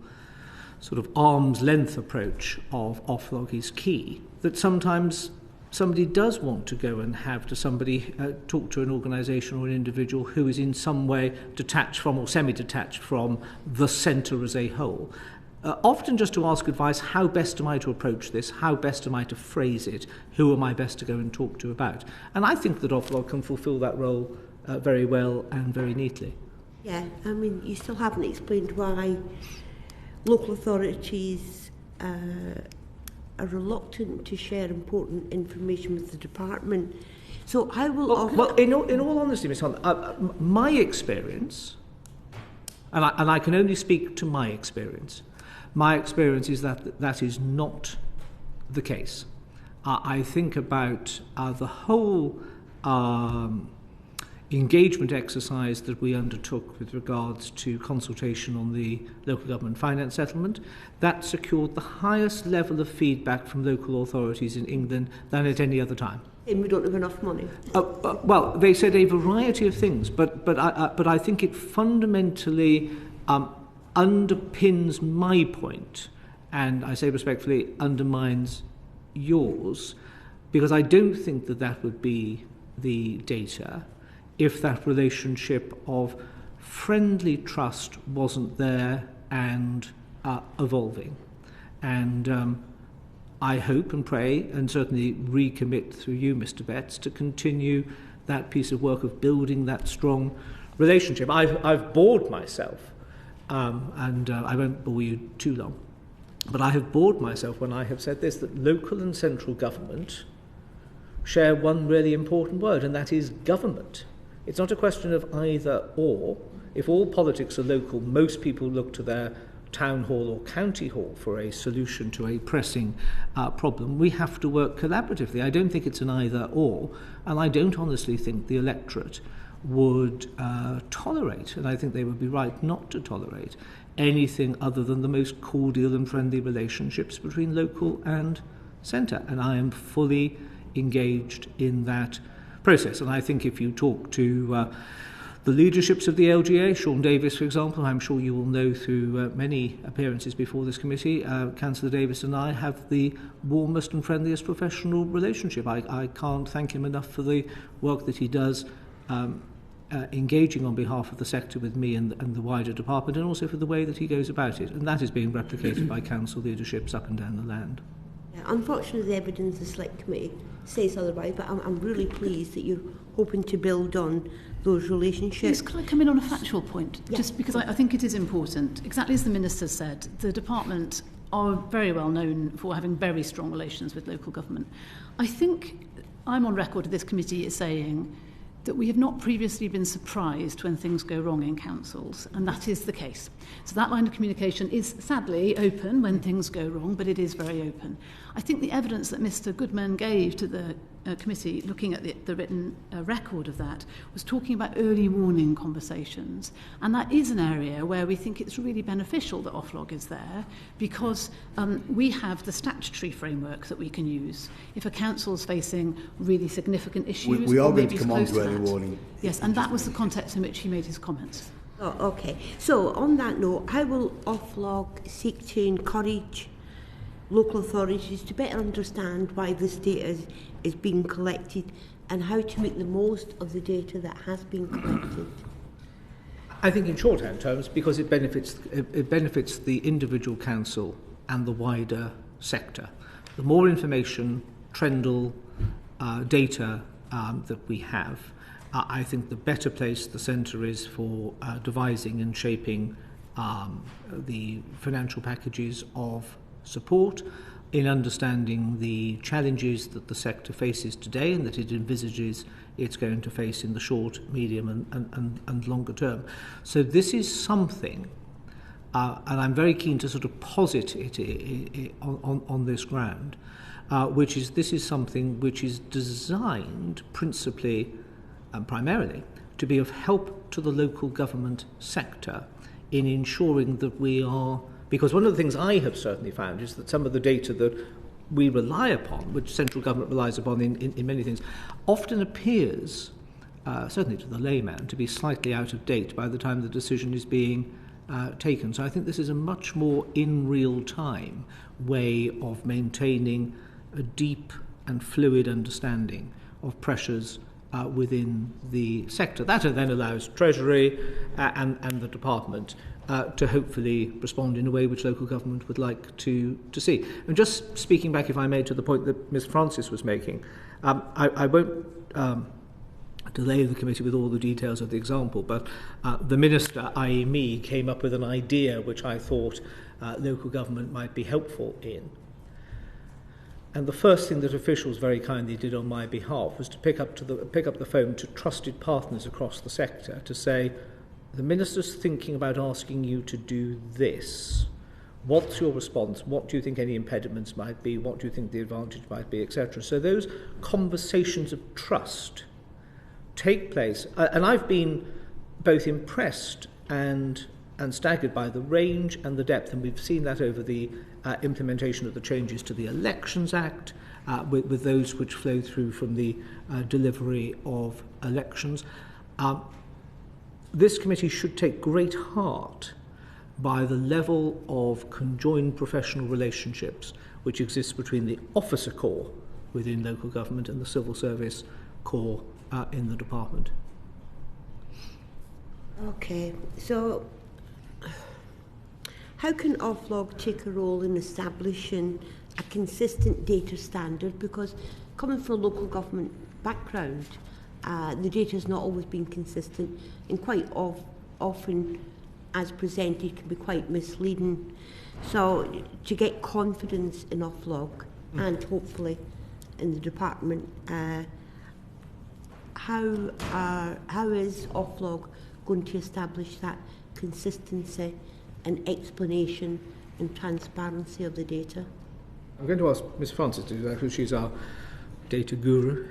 sort of arm's length approach of Oflog is key, that sometimes somebody does want to go and have to somebody talk to an organisation or an individual who is in some way detached from or semi-detached from the centre as a whole. Often just to ask advice, how best am I to approach this? How best am I to phrase it? Who am I best to go and talk to about? And I think that Oflog can fulfil that role very well and very neatly. Yeah, I mean, you still haven't explained why local authorities are reluctant to share important information with the department. So I will... Well, in all honesty, Ms Hunt, my experience, and I can only speak to my experience is that that is not the case. I think about the whole engagement exercise that we undertook with regards to consultation on the local government finance settlement. That secured the highest level of feedback from local authorities in England than at any other time. And we don't have enough money. Well, they said a variety of things, but I think it fundamentally underpins my point, and I say respectfully undermines yours, because I don't think that would be the data if that relationship of friendly trust wasn't there and evolving. And I hope and pray, and certainly recommit through you, Mr. Betts, to continue that piece of work of building that strong relationship. I've bored myself, and I won't bore you too long, but I have bored myself when I have said this, that local and central government share one really important word, and that is government. It's not a question of either or. If all politics are local, most people look to their town hall or county hall for a solution to a pressing problem. We have to work collaboratively. I don't think it's an either or, and I don't honestly think the electorate would tolerate, and I think they would be right not to tolerate, anything other than the most cordial and friendly relationships between local and centre. And I am fully engaged in that process. And I think if you talk to the leaderships of the LGA, Sean Davis, for example, I'm sure you will know through many appearances before this committee, Councillor Davis and I have the warmest and friendliest professional relationship. I can't thank him enough for the work that he does engaging on behalf of the sector with me and the wider department, and also for the way that he goes about it. And that is being replicated by council leaderships up and down the land. Yeah, unfortunately, the evidence of the Select Committee says otherwise, but I'm really pleased that you're hoping to build on those relationships. Yes, could I come in on a factual point? Yeah. Just because I think it is important. Exactly as the Minister said, the department are very well known for having very strong relations with local government. I think I'm on record at this committee as saying that we have not previously been surprised when things go wrong in councils, and that is the case. So that line of communication is sadly open when things go wrong, but it is very open. I think the evidence that Mr Goodman gave to the committee, looking at the written record of that, was talking about early warning conversations, and that is an area where we think it's really beneficial that Oflog is there, because we have the statutory framework that we can use if a council is facing really significant issues. We are or going maybe to come on close to early that. warning. Yes, and that was the context in which he made his comments. Oh, okay. So, on that note, how will Oflog seek to encourage local authorities to better understand why this data is being collected and how to make the most of the data that has been collected? I think in shorthand terms, because it benefits the individual council and the wider sector. The more information, trendle, data that we have, I think the better place the centre is for devising and shaping the financial packages of support, in understanding the challenges that the sector faces today and that it envisages it's going to face in the short, medium and longer term. So this is something, and I'm very keen to sort of posit it on this ground, this is something which is designed principally and primarily to be of help to the local government sector in ensuring that we are, because one of the things I have certainly found is that some of the data that we rely upon, which central government relies upon in many things, often appears, certainly to the layman, to be slightly out of date by the time the decision is being taken. So I think this is a much more in real time way of maintaining a deep and fluid understanding of pressures within the sector. That then allows Treasury and the department to hopefully respond in a way which local government would like to see. And just speaking back, if I may, to the point that Ms Francis was making, I won't delay the committee with all the details of the example, but the Minister, i.e. me, came up with an idea which I thought local government might be helpful in. And the first thing that officials very kindly did on my behalf was to pick up the phone to trusted partners across the sector to say, the Minister's thinking about asking you to do this. What's your response? What do you think any impediments might be? What do you think the advantage might be, etc.? So those conversations of trust take place. And I've been both impressed and staggered by the range and the depth, and we've seen that over the implementation of the changes to the Elections Act, with those which flow through from the delivery of elections. This committee should take great heart by the level of conjoined professional relationships which exists between the officer corps within local government and the civil service corps in the department. Okay, so how can Oflog take a role in establishing a consistent data standard? Because coming from a local government background, The data has not always been consistent, and quite often, as presented, can be quite misleading. So to get confidence in Oflog and hopefully in the department, how is Oflog going to establish that consistency and explanation and transparency of the data? I'm going to ask Ms. Francis to do that, because she's our data guru.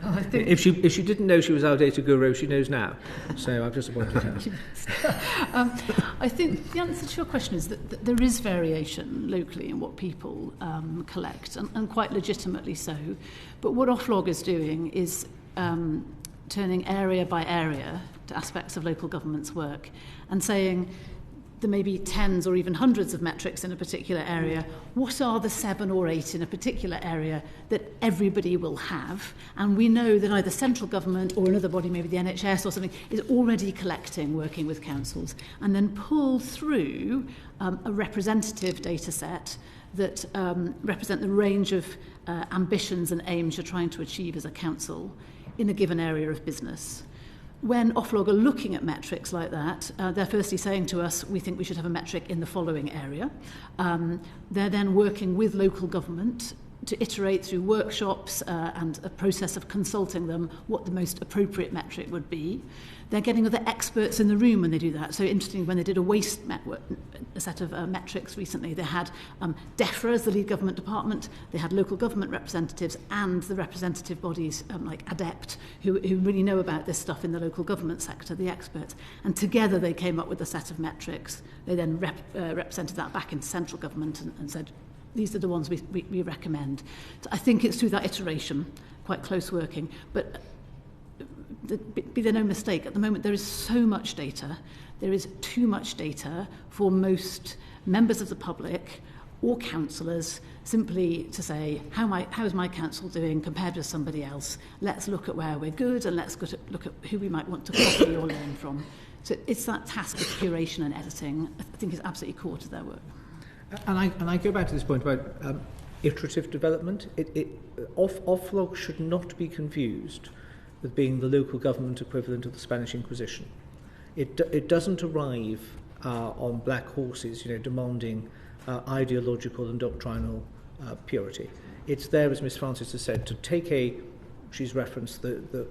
Oh, I think If she didn't know she was our data guru, she knows now. So I've just appointed her. I think the answer to your question is that there is variation locally in what people collect, and quite legitimately so. But what Oflog is doing is turning area by area to aspects of local government's work and saying there may be tens or even hundreds of metrics in a particular area. What are the 7 or 8 in a particular area that everybody will have? And we know that either central government or another body, maybe the NHS or something, is already collecting, working with councils, and then pull through a representative data set that represent the range of ambitions and aims you're trying to achieve as a council in a given area of business. When Oflog are looking at metrics like that, they're firstly saying to us, we think we should have a metric in the following area. They're then working with local government to iterate through workshops and a process of consulting them what the most appropriate metric would be. They're getting other experts in the room when they do that. So interestingly, when they did a set of metrics recently, they had DEFRA as the lead government department, they had local government representatives and the representative bodies like ADEPT, who really know about this stuff in the local government sector, the experts. And together they came up with a set of metrics. They then represented that back into central government and said, these are the ones we recommend. So I think it's through that iteration, quite close working. But be there no mistake, at the moment there is so much data, there is too much data for most members of the public or councillors simply to say, how is my council doing compared with somebody else? Let's look at where we're good and let's look at who we might want to copy or learn from. So it's that task of curation and editing, I think, is absolutely core to their work. And I go back to this point about iterative development. Oflog should not be confused with being the local government equivalent of the Spanish Inquisition. It doesn't arrive on black horses, demanding ideological and doctrinal purity. It's there, as Ms. Francis has said, to take she's referenced the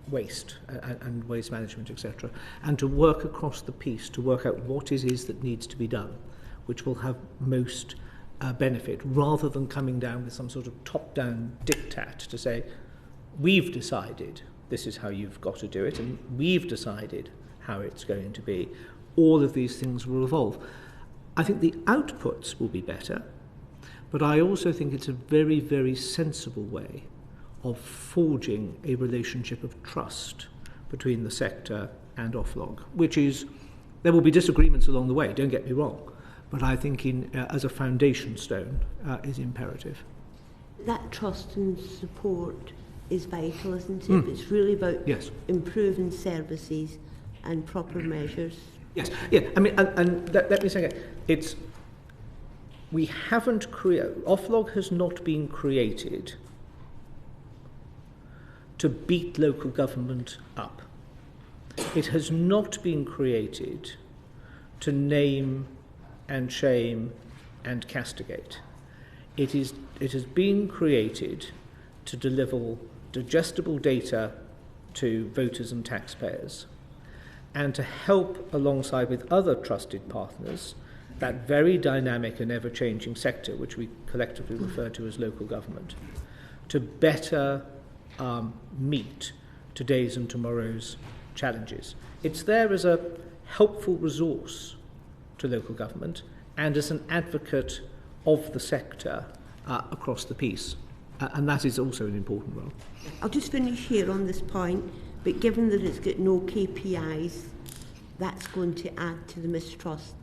waste and waste management, etc., and to work across the piece to work out what it is that needs to be done, which will have most benefit, rather than coming down with some sort of top-down diktat to say, we've decided this is how you've got to do it, and we've decided how it's going to be. All of these things will evolve. I think the outputs will be better, but I also think it's a very, very sensible way of forging a relationship of trust between the sector and Oflog, which is, there will be disagreements along the way, don't get me wrong, but I think as a foundation stone is imperative. That trust and support is vital, isn't it? It's really about improving services and proper measures. Yes, yeah. I mean, and let me say it. Oflog has not been created to beat local government up. It has not been created to name and shame and castigate. It has been created to deliver digestible data to voters and taxpayers, and to help, alongside with other trusted partners, that very dynamic and ever-changing sector, which we collectively refer to as local government, to better meet today's and tomorrow's challenges. It's there as a helpful resource to local government and as an advocate of the sector across the piece. And that is also an important role. I'll just finish here on this point, but given that it's got no KPIs, that's going to add to the mistrust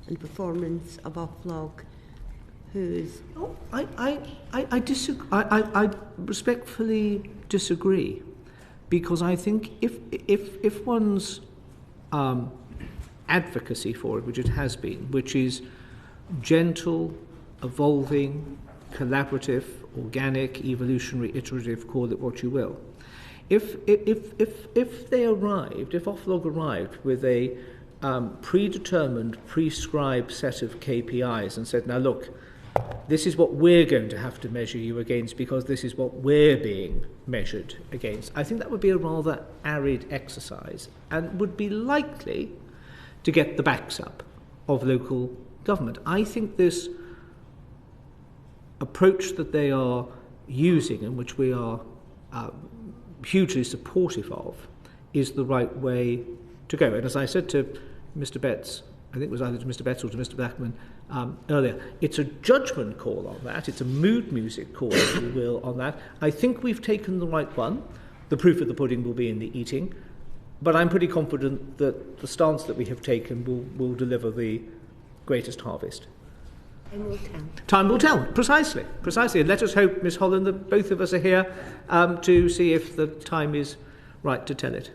and performance of Oflog, who's... Oh, I disagree. I respectfully disagree, because I think if one's advocacy for it, which it has been, which is gentle, evolving, collaborative, organic, evolutionary, iterative, call it what you will, If they arrived, if Oflog arrived with a predetermined, prescribed set of KPIs and said, now look, this is what we're going to have to measure you against because this is what we're being measured against, I think that would be a rather arid exercise and would be likely to get the backs up of local government. I think this approach that they are using, and which we are hugely supportive of, is the right way to go. And as I said to Mr. Betts, I think it was either to Mr. Betts or to Mr. Blackman earlier, it's a judgment call on that, it's a mood music call, if you will, on that. I think we've taken the right one. The proof of the pudding will be in the eating, but I'm pretty confident that the stance that we have taken will deliver the greatest harvest. Time will tell. Time will tell, precisely. And let us hope, Miss Holland, that both of us are here to see if the time is right to tell it.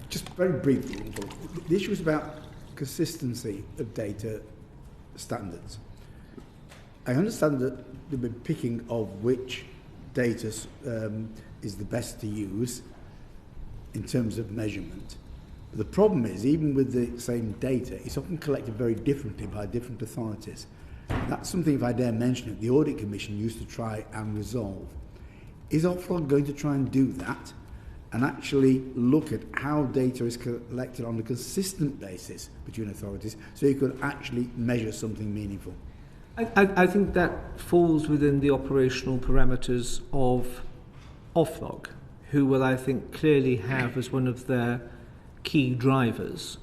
Just very briefly, the issue is about consistency of data standards. I understand that they've been picking of which data is the best to use in terms of measurement. But the problem is, even with the same data, it's often collected very differently by different authorities. That's something, if I dare mention it, the Audit Commission used to try and resolve. Is Oflog going to try and do that and actually look at how data is collected on a consistent basis between authorities so you could actually measure something meaningful? I think that falls within the operational parameters of Oflog, who will, I think, clearly have as one of their key drivers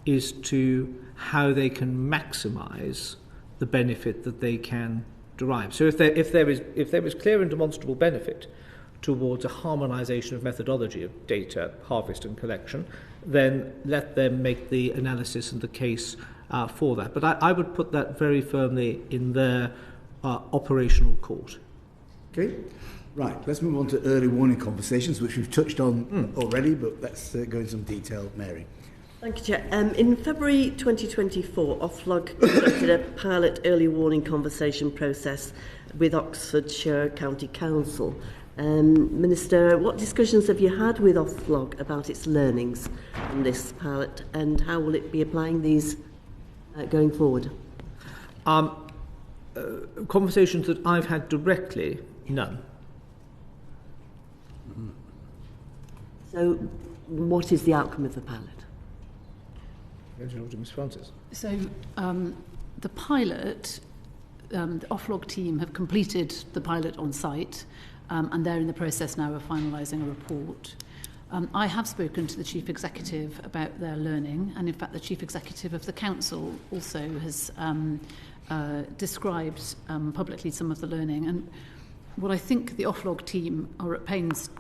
is to how they can maximise the benefit that they can derive. So if there is clear and demonstrable benefit towards a harmonisation of methodology of data harvest and collection, then let them make the analysis and the case for that. But I would put that very firmly in their operational court. Okay, right. Let's move on to early warning conversations, which we've touched on already, but let's go into some detail, Mary. Thank you, Chair. In February 2024, Oflog conducted a pilot early warning conversation process with Oxfordshire County Council. Minister, what discussions have you had with Oflog about its learnings from this pilot, and how will it be applying these going forward? Conversations that I've had directly, none. So, what is the outcome of the pilot? Ms. Francis. So the pilot, the Oflog team have completed the pilot on site, and they're in the process now of finalising a report. I have spoken to the Chief Executive about their learning, and in fact the Chief Executive of the Council also has described publicly some of the learning. And what I think the Oflog team are at pains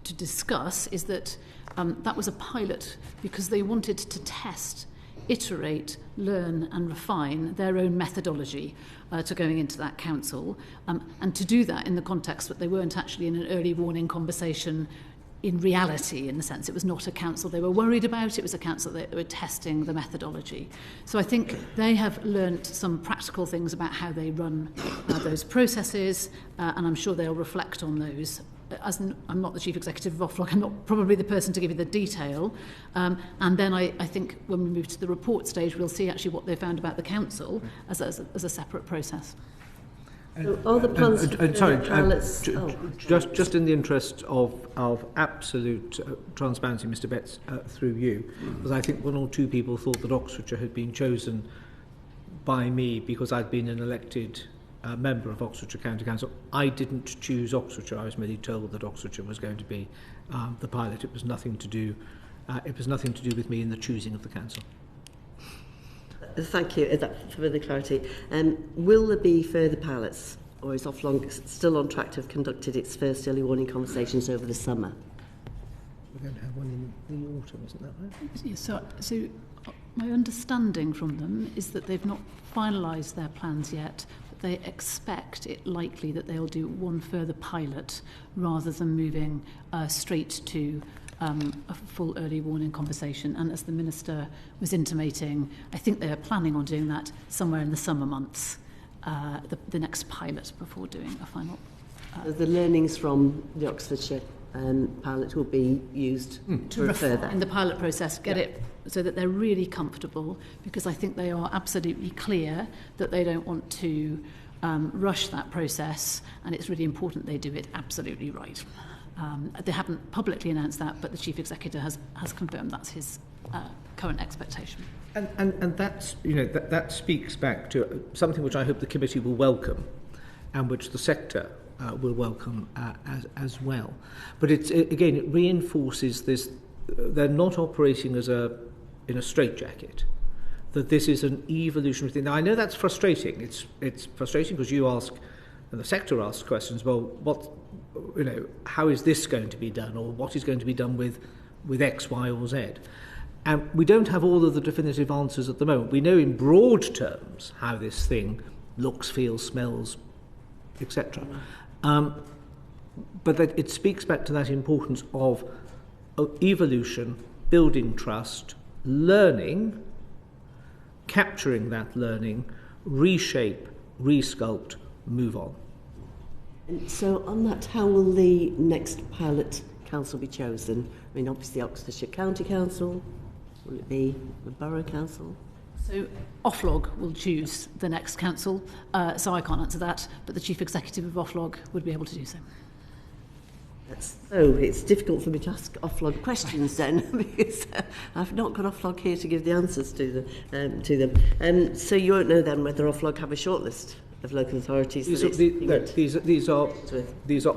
to discuss is that that was a pilot because they wanted to test, iterate, learn and refine their own methodology to going into that council, and to do that in the context that they weren't actually in an early warning conversation in reality, in the sense it was not a council they were worried about, it was a council that were testing the methodology. So I think they have learnt some practical things about how they run those processes, and I'm sure they'll reflect on those. As I'm not the Chief Executive of Oflog, I'm not probably the person to give you the detail. And then I think when we move to the report stage, we'll see actually what they found about the council as a separate process. So are the plans pilots... Just in the interest of absolute transparency, Mr. Betts, through you, because I think one or two people thought that Oxfordshire had been chosen by me because I'd been an elected member of Oxfordshire County Council. I didn't choose Oxfordshire. I was merely told that Oxfordshire was going to be the pilot. It was nothing to do. It was nothing to do with me in the choosing of the council. Thank you for the clarity. Will there be further pilots, or is Oflog still on track to have conducted its first early warning conversations over the summer? We're going to have one in the autumn, isn't that right? Yeah, so my understanding from them is that they've not finalised their plans yet. They expect it likely that they'll do one further pilot rather than moving straight to a full early warning conversation. And as the Minister was intimating, I think they are planning on doing that somewhere in the summer months, the next pilot, before doing a final. The learnings from the Oxfordshire pilot will be used to for further. refine the pilot process, get it so that they're really comfortable, because I think they are absolutely clear that they don't want to rush that process, and it's really important they do it absolutely right. They haven't publicly announced that, but the Chief Executive has confirmed that's his current expectation. And that's, that speaks back to something which I hope the committee will welcome, and which the sector will welcome as well. But it reinforces this: they're not operating in a straitjacket. That this is an evolutionary thing. Now, I know that's frustrating. It's frustrating because you ask, and the sector asks questions. Well, how is this going to be done, or what is going to be done with X, Y, or Z? And we don't have all of the definitive answers at the moment. We know in broad terms how this thing looks, feels, smells, etc. But that it speaks back to that importance of evolution, building trust, learning, capturing that learning, reshape, resculpt, move on. And so on that, how will the next pilot council be chosen? I mean, obviously Oxfordshire County Council, will it be the Borough Council? So Oflog will choose the next council, so I can't answer that, but the Chief Executive of Oflog would be able to do so. So it's difficult for me to ask Oflog questions then, because I've not got Oflog here to give the answers to them. So you won't know then whether Oflog have a shortlist of local authorities. These are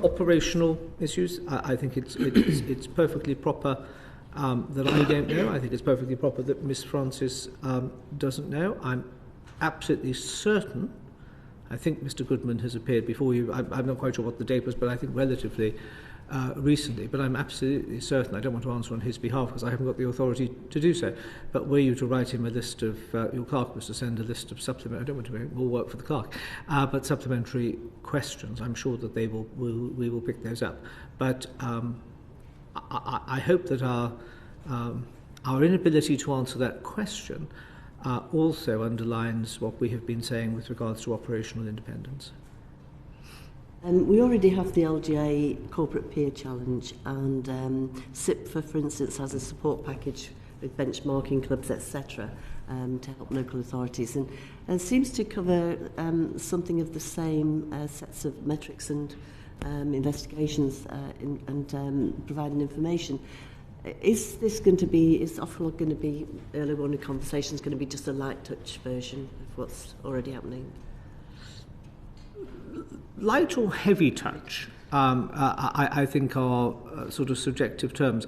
operational issues. I think it's perfectly proper that I don't know. I think it's perfectly proper that Miss Francis doesn't know. I'm absolutely certain. I think Mr. Goodman has appeared before you. I'm not quite sure what the date was, but I think relatively recently. But I'm absolutely certain. I don't want to answer on his behalf because I haven't got the authority to do so. But were you to write him a list of, your clerk was to send a list of supplementary, I don't want to make more work for the clerk, but supplementary questions, I'm sure that we will pick those up. But I hope that our inability to answer that question also underlines what we have been saying with regards to operational independence. We already have the LGA Corporate Peer Challenge, and SIPFA, for instance, has a support package with benchmarking clubs, etc., to help local authorities, and seems to cover something of the same sets of metrics and investigations and providing information. Is Oflog going to be, early warning conversations, going to be just a light touch version of what's already happening? Light or heavy touch, I think are sort of subjective terms.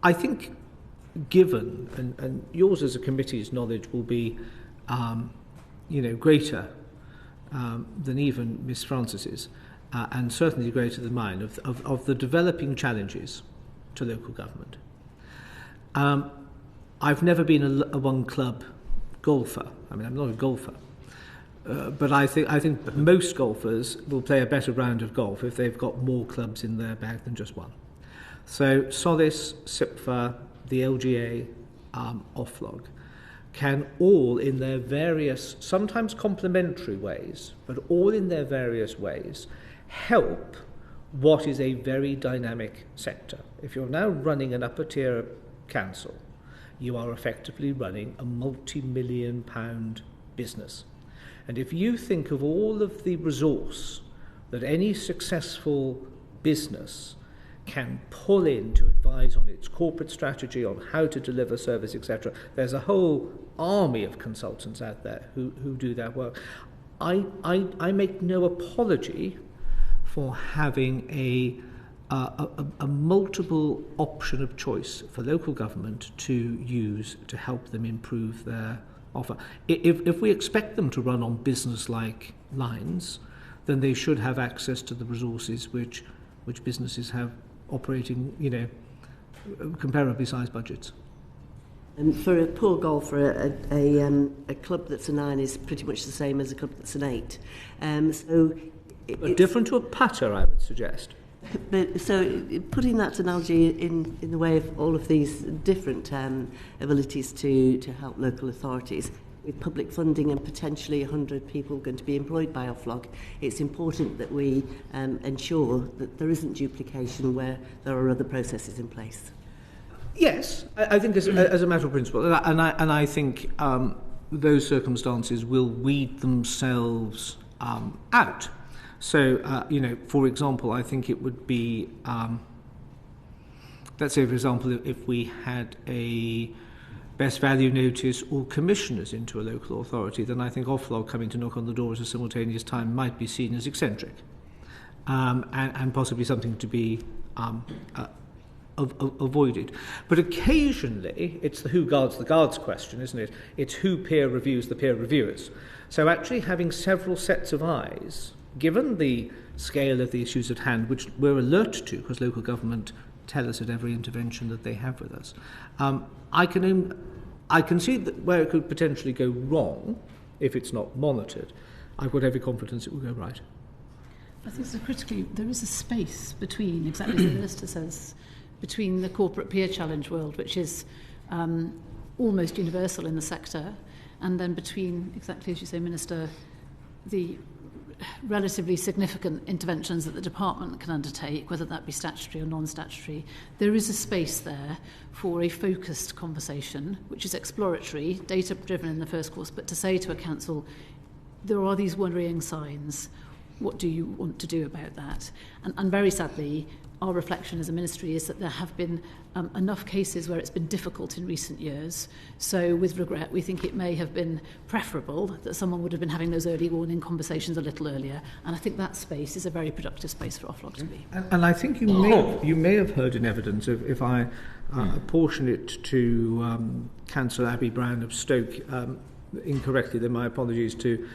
I think given, and yours as a committee's knowledge will be, greater than even Miss Francis's, and certainly greater than mine, of the developing challenges to local government. I've never been a one-club golfer. I mean, I'm not a golfer. But I think most golfers will play a better round of golf if they've got more clubs in their bag than just one. So Solace, SIPFA, the LGA, Oflog can all in their various, sometimes complementary ways, but all in their various ways, help what is a very dynamic sector. If you're now running an upper tier council, you are effectively running a multi-million pound business. And if you think of all of the resource that any successful business can pull in to advise on its corporate strategy, on how to deliver service, etc., there's a whole army of consultants out there who do that work. I make no apology for having a multiple option of choice for local government to use to help them improve their offer. If we expect them to run on business-like lines, then they should have access to the resources which businesses have operating, comparably sized budgets. And for a poor golfer, a club that's a 9 is pretty much the same as a club that's an 8. But different to a putter, I would suggest. But so putting that analogy in the way of all of these different abilities to help local authorities, with public funding and potentially 100 people going to be employed by Oflog, it's important that we ensure that there isn't duplication where there are other processes in place. Yes, I think as a matter of principle, and I think those circumstances will weed themselves out. So, for example, I think it would be, let's say, for example, if we had a best value notice or commissioners into a local authority, then I think Oflog coming to knock on the door at a simultaneous time might be seen as eccentric, and possibly something to be avoided. But occasionally, it's the who guards the guards question, isn't it? It's who peer reviews the peer reviewers. So actually having several sets of eyes, given the scale of the issues at hand, which we're alert to because local government tell us at every intervention that they have with us, I can see that where it could potentially go wrong if it's not monitored. I've got every confidence it will go right. I think so critically, there is a space between, exactly as the Minister says, between the corporate peer challenge world, which is almost universal in the sector, and then between, exactly as you say, Minister, the relatively significant interventions that the department can undertake, whether that be statutory or non-statutory. There is a space there for a focused conversation, which is exploratory, data-driven in the first course, but to say to a council, there are these worrying signs, what do you want to do about that? And very sadly, our reflection as a ministry is that there have been enough cases where it's been difficult in recent years. So with regret, we think it may have been preferable that someone would have been having those early warning conversations a little earlier. And I think that space is a very productive space for Oflog to be. And I think you may have heard in evidence, if I apportion it to Councillor Abby Brown of Stoke incorrectly, then my apologies to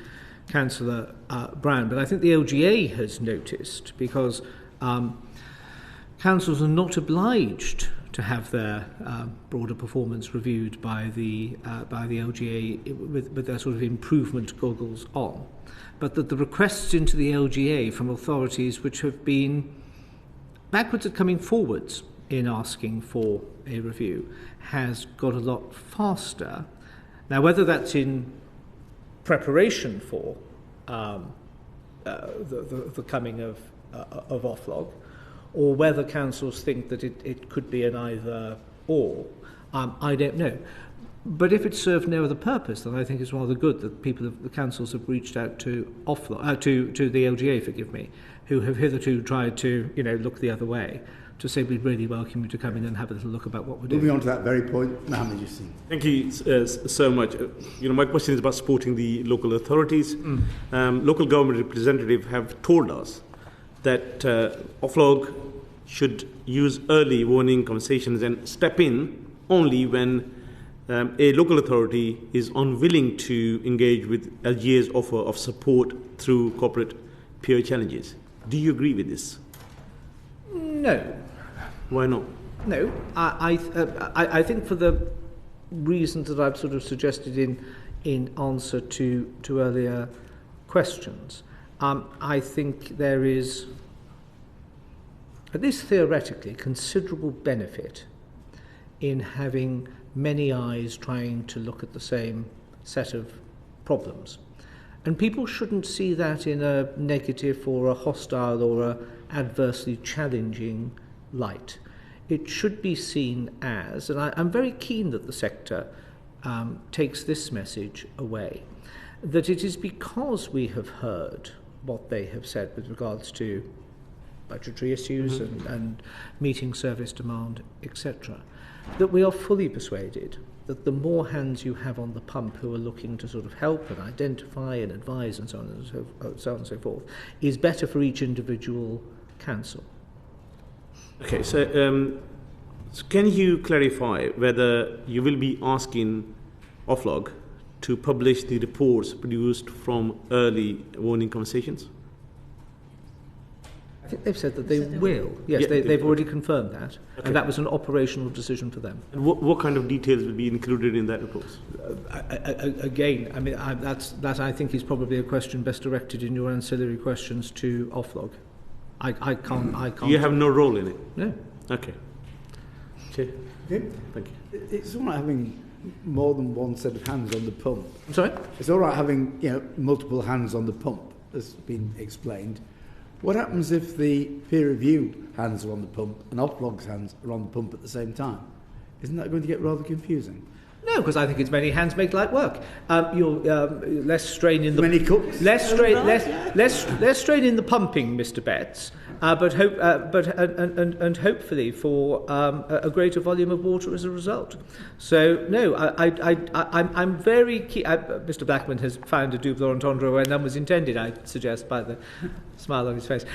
Councillor Brown. But I think the LGA has noticed, because councils are not obliged to have their broader performance reviewed by the LGA with their sort of improvement goggles on, but that the requests into the LGA from authorities which have been backwards at coming forwards in asking for a review has got a lot faster. Now, whether that's in preparation for the coming of Oflog, or whether councils think that it could be an either or, I don't know. But if it served no other purpose, then I think it's rather good that the councils have reached out to Oflog, to the LGA, forgive me, who have hitherto tried to look the other way, to say we'd really welcome you to come in and have a little look about what we're doing. Moving on to that very point, Mohammed Yassin. Thank you so much. My question is about supporting the local authorities. Local government representatives have told us that Oflog should use early warning conversations and step in only when a local authority is unwilling to engage with LGA's offer of support through corporate peer challenges. Do you agree with this? No. Why not? No. I think for the reasons that I've sort of suggested in answer to earlier questions. I think there is, at least theoretically, considerable benefit in having many eyes trying to look at the same set of problems. And people shouldn't see that in a negative or a hostile or a adversely challenging light. It should be seen as, and I'm very keen that the sector takes this message away, that it is because we have heard what they have said with regards to budgetary issues and meeting service demand, etc., that we are fully persuaded that the more hands you have on the pump who are looking to sort of help and identify and advise and so on and so forth is better for each individual council. Okay, so can you clarify whether you will be asking Oflog to publish the reports produced from early warning conversations? I think they've said that they will. Yes, yeah, they've already confirmed that. Okay. And that was an operational decision for them. And what kind of details will be included in that report? Again, I mean, that I think is probably a question best directed in your ancillary questions to Oflog. I can't. You have no role in it? No. Okay. Okay. Thank you. It's all right having more than one set of hands on the pump. Sorry? It's all right having multiple hands on the pump, as been explained. What happens if the peer review hands are on the pump and Oflog's hands are on the pump at the same time? Isn't that going to get rather confusing? No, because I think it's many hands make light work. You'll less strain in the many cooks. Less strain in the pumping, Mr. Betts. But hopefully for a greater volume of water as a result. So no, I'm very keen. Mr. Blackman has found a double entendre where none was intended, I suggest, by the smile on his face.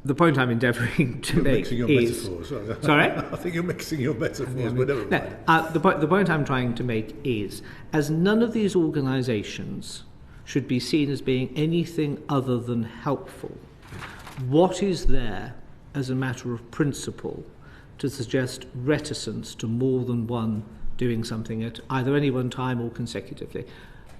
The point I'm endeavouring to make is... Metaphors. Sorry? I think you're mixing your metaphors, but never mind. No, the point I'm trying to make is, as none of these organisations should be seen as being anything other than helpful, what is there as a matter of principle to suggest reticence to more than one doing something at either any one time or consecutively?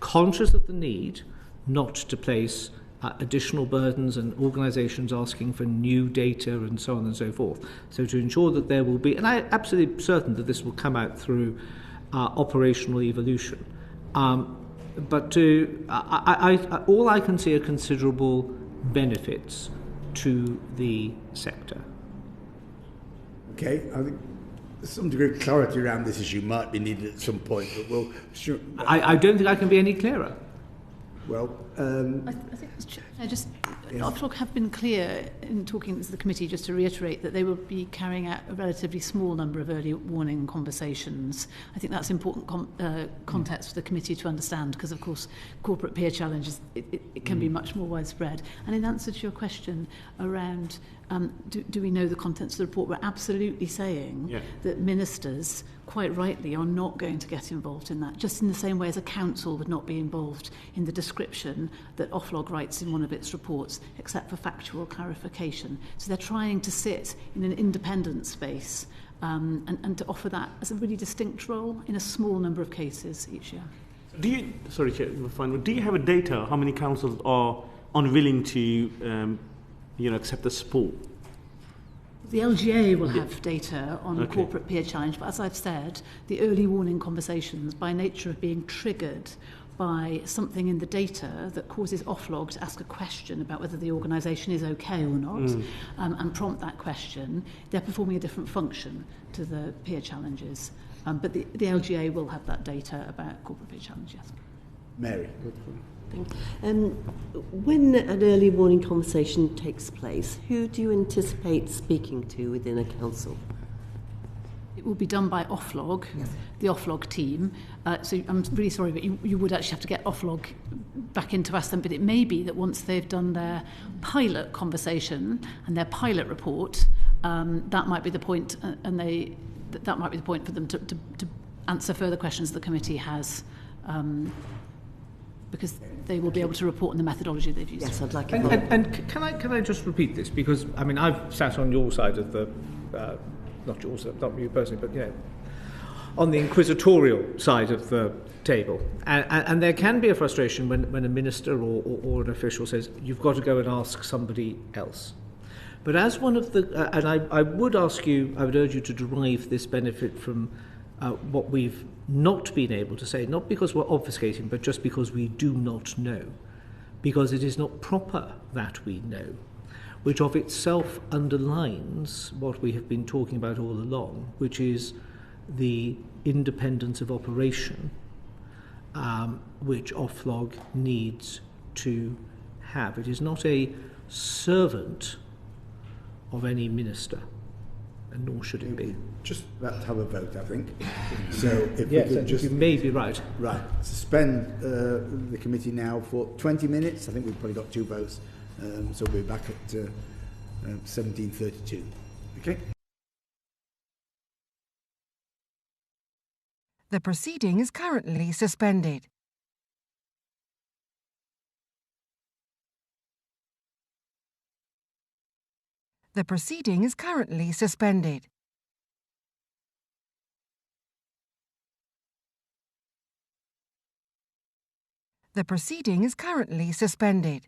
Conscious of the need not to place additional burdens and organisations asking for new data and so on and so forth. So to ensure that there will be, and I'm absolutely certain that this will come out through operational evolution, but all I can see are considerable benefits to the sector. Okay, I think some degree of clarity around this issue might be needed at some point, but we'll... Sure. I don't think I can be any clearer. Well, I think Oflog have been clear in talking to the committee, just to reiterate, that they will be carrying out a relatively small number of early warning conversations. I think that's important context for the committee to understand, because of course corporate peer challenges, it can be much more widespread. And in answer to your question around do we know the contents of the report, we're absolutely saying that ministers, quite rightly, are not going to get involved in that, just in the same way as a council would not be involved in the description that Oflog writes in one of its reports, except for factual clarification. So they're trying to sit in an independent space and to offer that as a really distinct role in a small number of cases each year. Do you, sorry, Chair, do you have a data how many councils are unwilling to accept the support? The LGA will have data on the corporate peer challenge, but as I've said, the early warning conversations, by nature of being triggered by something in the data that causes Oflog to ask a question about whether the organisation is okay or not, and prompt that question, they're performing a different function to the peer challenges. But the LGA will have that data about corporate peer challenge, yes. Mary. When an early warning conversation takes place, who do you anticipate speaking to within a council? It will be done by Oflog, the Oflog team. So I'm really sorry, but you would actually have to get Oflog back in to ask them. But it may be that once they've done their pilot conversation and their pilot report, that might be the point, that might be the point for them to answer further questions the committee has. Because they will be able to report on the methodology they've used. Yes, I'd like it. And can I just repeat this? Because, I mean, I've sat on your side of the, not yours, not you personally, but, on the inquisitorial side of the table. And there can be a frustration when a minister or an official says, you've got to go and ask somebody else. But as one of the, and I would urge you to derive this benefit from what we've not been able to say, not because we're obfuscating, but just because we do not know, because it is not proper that we know, which of itself underlines what we have been talking about all along, which is the independence of operation, which Oflog needs to have. It is not a servant of any minister, and nor should it be. Just about to have a vote, I think. So if yes, we could just... You may be right. Right. Suspend the committee now for 20 minutes. I think we've probably got 2 votes. So we'll be back at 17:32. Okay? The proceeding is currently suspended. The proceeding is currently suspended. The proceeding is currently suspended.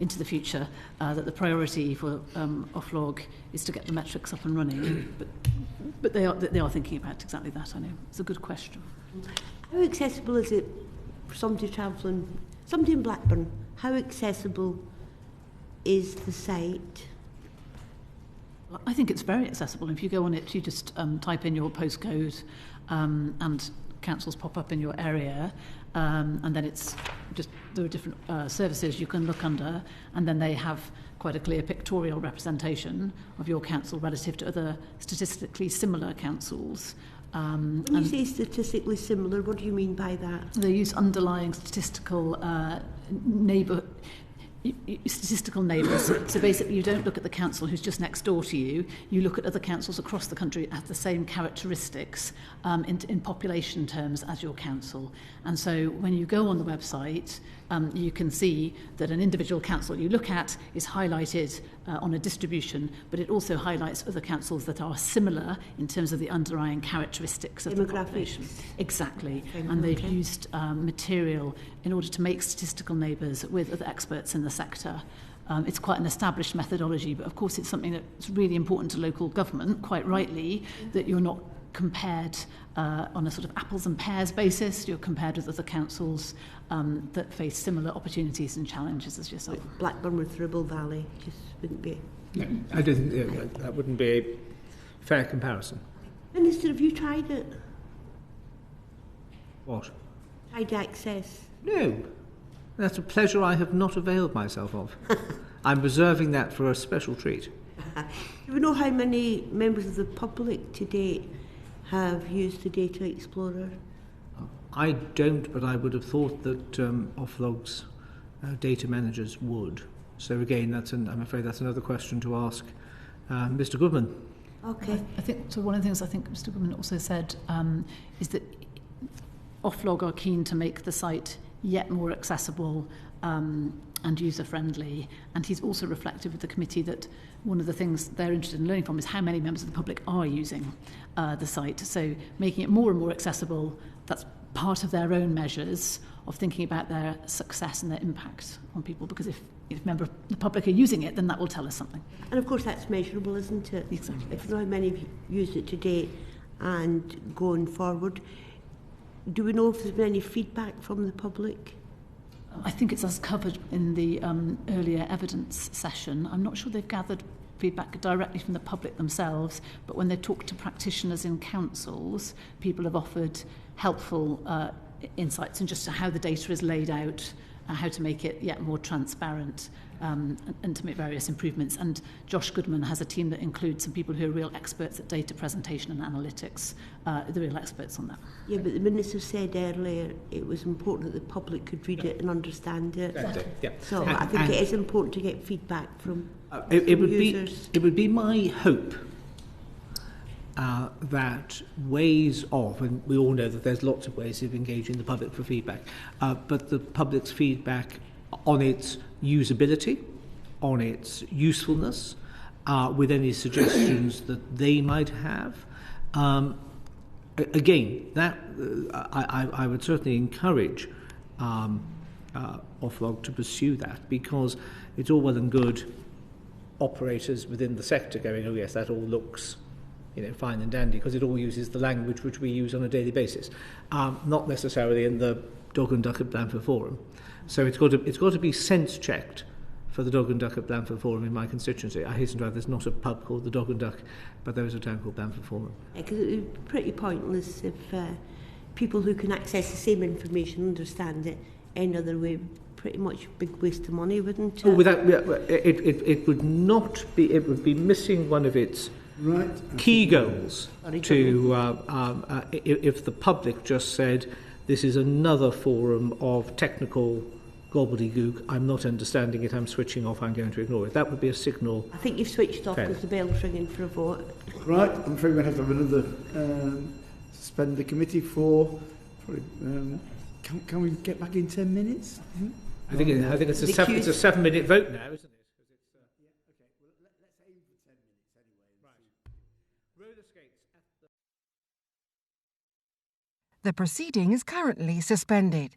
into the future, that the priority for Oflog is to get the metrics up and running. But they are thinking about exactly that, I know. It's a good question. How accessible is it for somebody travelling, somebody in Blackburn, how accessible is the site? I think it's very accessible. If you go on it, you just type in your postcode and councils pop up in your area, and then it's just, there are different services you can look under, and then they have quite a clear pictorial representation of your council relative to other statistically similar councils. When you say statistically similar, what do you mean by that? They use underlying statistical statistical neighbours. So basically you don't look at the council who's just next door to you, you look at other councils across the country that have the same characteristics in population terms as your council. And so when you go on the website, you can see that an individual council you look at is highlighted on a distribution, but it also highlights other councils that are similar in terms of the underlying characteristics of the population. Exactly. And they've used material in order to make statistical neighbours with other experts in the sector. It's quite an established methodology, but of course it's something that's really important to local government, quite rightly, that you're not compared on a sort of apples and pears basis. You're compared with other councils that face similar opportunities and challenges as yourself. Blackburn with Ribble Valley just wouldn't be. No, I don't think that wouldn't be a fair comparison. Minister, have you tried it? What? Tried access? No. That's a pleasure I have not availed myself of. I'm reserving that for a special treat. Do we know how many members of the public to date have used the Data Explorer? I don't, but I would have thought that Oflog's data managers would. So again, I'm afraid that's another question to ask Mr. Goodman. Okay. I think so. One of the things I think Mr. Goodman also said is that Oflog are keen to make the site yet more accessible and user-friendly, and he's also reflected with the committee that one of the things they're interested in learning from is how many members of the public are using the site. So making it more and more accessible, that's part of their own measures of thinking about their success and their impact on people, because if members of the public are using it, then that will tell us something. And of course that's measurable, isn't it? Exactly. If you know how many have used it to date and going forward, do we know if there's been any feedback from the public? I think it's as covered in the earlier evidence session. I'm not sure they've gathered feedback directly from the public themselves, but when they talk to practitioners in councils, people have offered helpful insights into just how the data is laid out, how to make it yet more transparent, and to make various improvements. And Josh Goodman has a team that includes some people who are real experts at data presentation and analytics, the real experts on that. Yeah, but the Minister said earlier it was important that the public could read it and understand it. Yeah. So I think it is important to get feedback from users. It would be my hope that ways of, and we all know that there's lots of ways of engaging the public for feedback, but the public's feedback on its usability, on its usefulness, with any suggestions that they might have. Again, that I would certainly encourage Oflog to pursue that, because it's all well and good operators within the sector going, oh yes, that all looks fine and dandy, because it all uses the language which we use on a daily basis, not necessarily in the Dog and Duck at Blandford Forum. So it's got to be sense checked for the Dog and Duck at Blandford Forum in my constituency. I hasten to add, there's not a pub called the Dog and Duck, but there is a town called Blandford Forum. Yeah, because it would be pretty pointless if people who can access the same information understand it any other way. Pretty much a big waste of money, wouldn't it? Oh, it would not be. It would be missing one of its key goals to if the public just said, this is another forum of technical gobbledygook, I'm not understanding it, I'm switching off, I'm going to ignore it. That would be a signal. I think you've switched off because the bell's ringing for a vote. Right, I'm afraid we're going to have another suspend the committee for can we get back in 10 minutes? I think it's a 7-minute vote now, isn't it? The proceeding is currently suspended.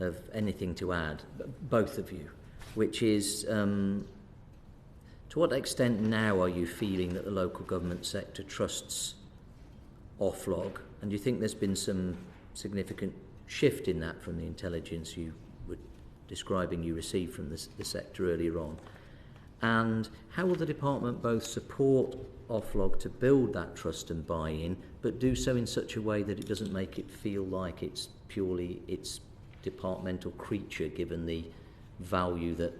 of anything to add, both of you, which is to what extent now are you feeling that the local government sector trusts Oflog, and do you think there's been some significant shift in that from the intelligence you were describing you received from the sector earlier on? And how will the department both support Oflog to build that trust and buy-in, but do so in such a way that it doesn't make it feel like it's purely its departmental creature, given the value that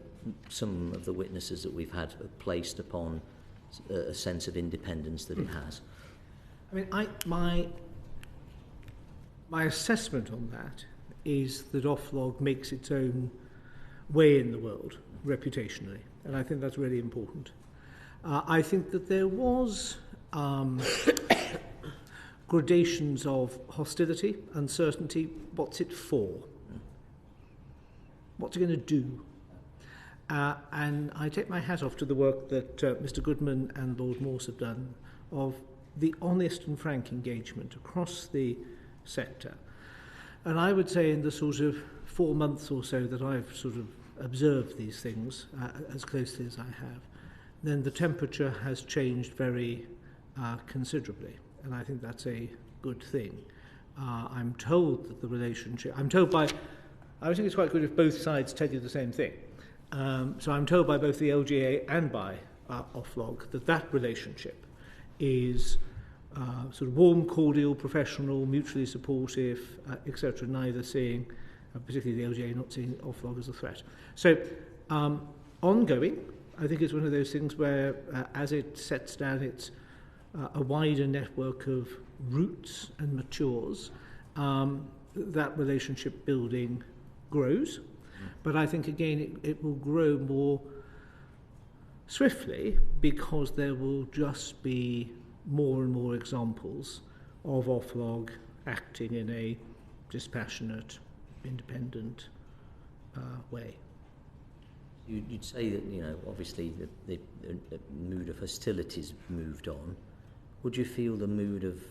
some of the witnesses that we've had have placed upon a sense of independence that it has? I mean, my assessment on that is that Oflog makes its own way in the world, reputationally, and I think that's really important. I think that there was gradations of hostility, uncertainty. What's it for? What's it going to do? And I take my hat off to the work that Mr. Goodman and Lord Morse have done of the honest and frank engagement across the sector. And I would say in the sort of 4 months or so that I've sort of observed these things as closely as I have, then the temperature has changed very considerably. And I think that's a good thing. I'm told that the relationship, I think it's quite good if both sides tell you the same thing. So I'm told by both the LGA and by Oflog that relationship is sort of warm, cordial, professional, mutually supportive, etc., neither seeing, particularly the LGA, not seeing Oflog as a threat. So ongoing, I think it's one of those things where as it sets down its a wider network of roots and matures, that relationship building grows. But I think, again, it will grow more swiftly because there will just be more and more examples of Oflog acting in a dispassionate, independent way. You'd say that, obviously the mood of hostility's moved on. Would you feel the mood of,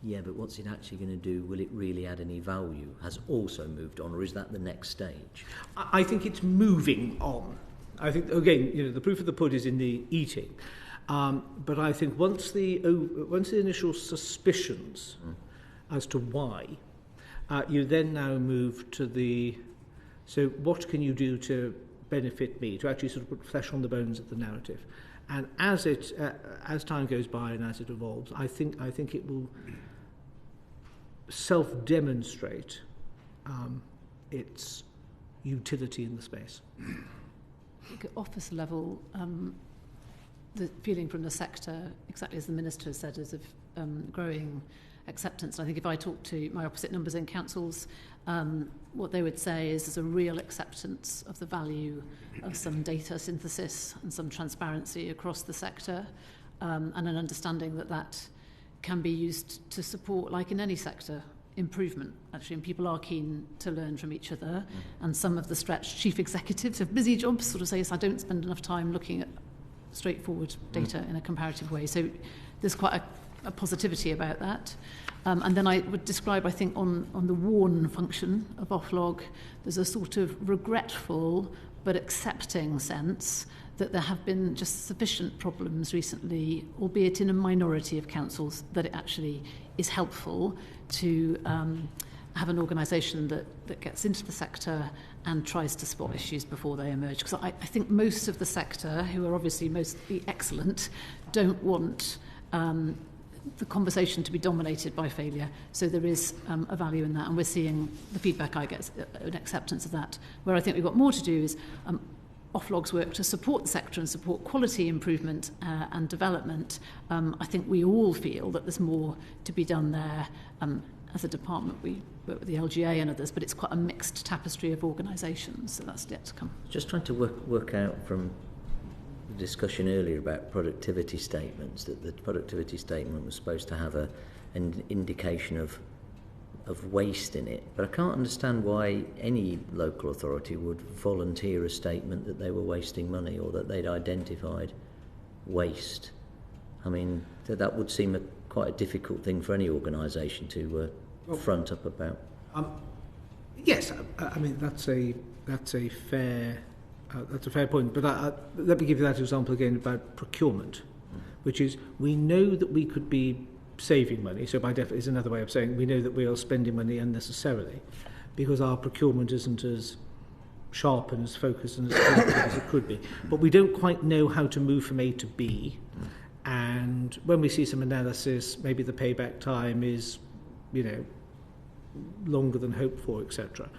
but what's it actually going to do? Will it really add any value? Has also moved on, or is that the next stage? I think it's moving on. I think, again, the proof of the pudding is in the eating. But I think once the initial suspicions as to why, you then now move to so what can you do to benefit me, to actually sort of put flesh on the bones of the narrative. And as time goes by and as it evolves, I think it will self-demonstrate its utility in the space. I think at office level, the feeling from the sector, exactly as the Minister has said, is of growing acceptance. I think if I talk to my opposite numbers in councils, what they would say is there's a real acceptance of the value of some data synthesis and some transparency across the sector, and an understanding that can be used to support, like in any sector, improvement, actually, and people are keen to learn from each other. And some of the stretched chief executives have busy jobs, sort of say, yes, I don't spend enough time looking at straightforward data in a comparative way. So there's quite a positivity about that. And then I would describe, I think, on the worn function of Oflog, there's a sort of regretful but accepting sense that there have been just sufficient problems recently, albeit in a minority of councils, that it actually is helpful to have an organisation that gets into the sector and tries to spot issues before they emerge. Because I think most of the sector, who are obviously mostly excellent, don't want the conversation to be dominated by failure. So there is a value in that, and we're seeing the feedback I get, an acceptance of that. Where I think we've got more to do is Oflog's work to support the sector and support quality improvement and development. I think we all feel that there's more to be done there. As a department, we work with the LGA and others, but it's quite a mixed tapestry of organisations, so that's yet to come. Just trying to work out from the discussion earlier about productivity statements, that the productivity statement was supposed to have an indication of waste in it, but I can't understand why any local authority would volunteer a statement that they were wasting money or that they'd identified waste. I mean, that would seem quite a difficult thing for any organisation to front up about. Yes, I mean that's a fair point. But let me give you that example again about procurement, which is we know that we could be saving money. So by definition, is another way of saying we know that we are spending money unnecessarily because our procurement isn't as sharp and as focused and as effective as it could be. But we don't quite know how to move from A to B. And when we see some analysis, maybe the payback time is, longer than hoped for, etc.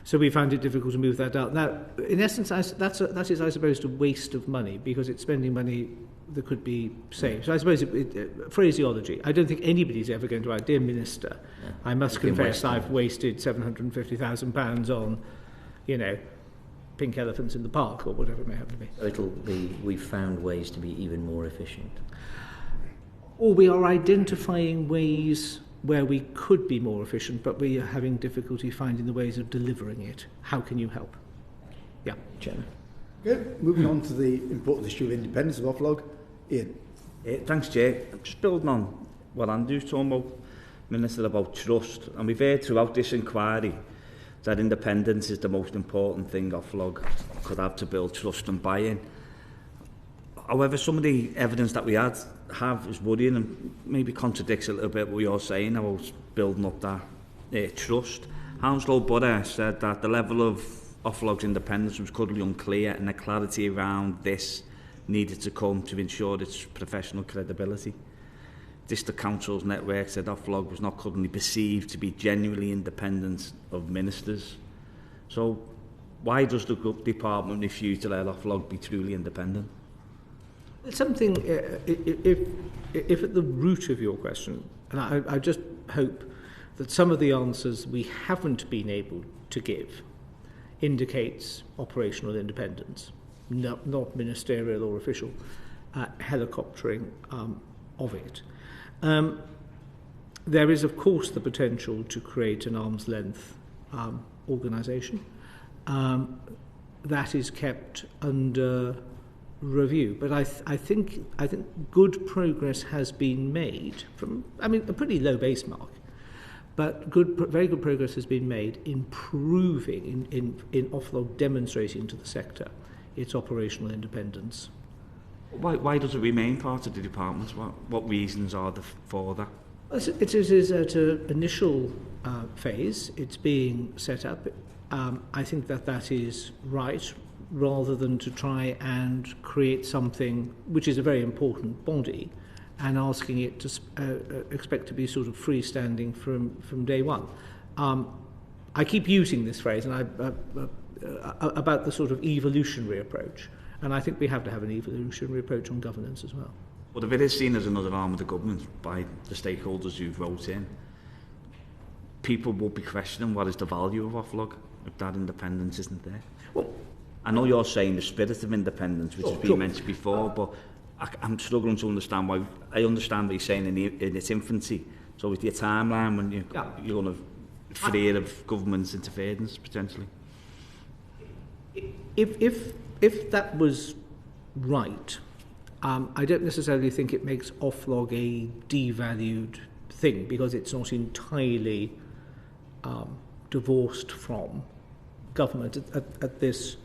So we found it difficult to move that out. Now, in essence, that is, I suppose, a waste of money because it's spending money that could be saved. So I suppose phraseology. I don't think anybody's ever going to write, "Dear Minister, I must confess I've wasted £750,000 on, pink elephants in the park," or whatever it may happen to be. It'll be, we've found ways to be even more efficient. Or we are identifying ways where we could be more efficient, but we are having difficulty finding the ways of delivering it. How can you help? Yeah, Chairman. Good. Moving on to the important issue of independence of Oflog. Ian. Thanks, Chair. Just building on what Andrew's talking about, Minister, about trust. And we've heard throughout this inquiry that independence is the most important thing Oflog could have to build trust and buy-in. However, some of the evidence that we have is worrying and maybe contradicts a little bit what you're saying about building up that trust. Hounslow Borough said that the level of Oflog's independence was currently unclear and the clarity around this needed to come to ensure its professional credibility. District Council's network said Oflog was not currently perceived to be genuinely independent of ministers. So why does the department refuse to let Oflog be truly independent? It's something, if at the root of your question, and I just hope that some of the answers we haven't been able to give indicates operational independence, not ministerial or official helicoptering of it. There is, of course, the potential to create an arm's length organisation that is kept under review, but I think good progress has been made from, a pretty low base mark, but very good progress has been made in proving, in Oflog demonstrating to the sector its operational independence. Why does it remain part of the department? What reasons are there for that? It is at an initial phase. It's being set up. I think that is right, rather than to try and create something which is a very important body and asking it to expect to be sort of freestanding from day one. I keep using this phrase and about the sort of evolutionary approach, and I think we have to have an evolutionary approach on governance as well. But if it is seen as another arm of the government by the stakeholders who vote in, people will be questioning what is the value of Oflog if that independence isn't there. Well, I know you're saying the spirit of independence, which has been mentioned before, but I'm struggling to understand why. I understand what you're saying in its infancy. So with your timeline when you're going to fear of government's interference potentially. If that was right, I don't necessarily think it makes Oflog a devalued thing because it's not entirely divorced from government at this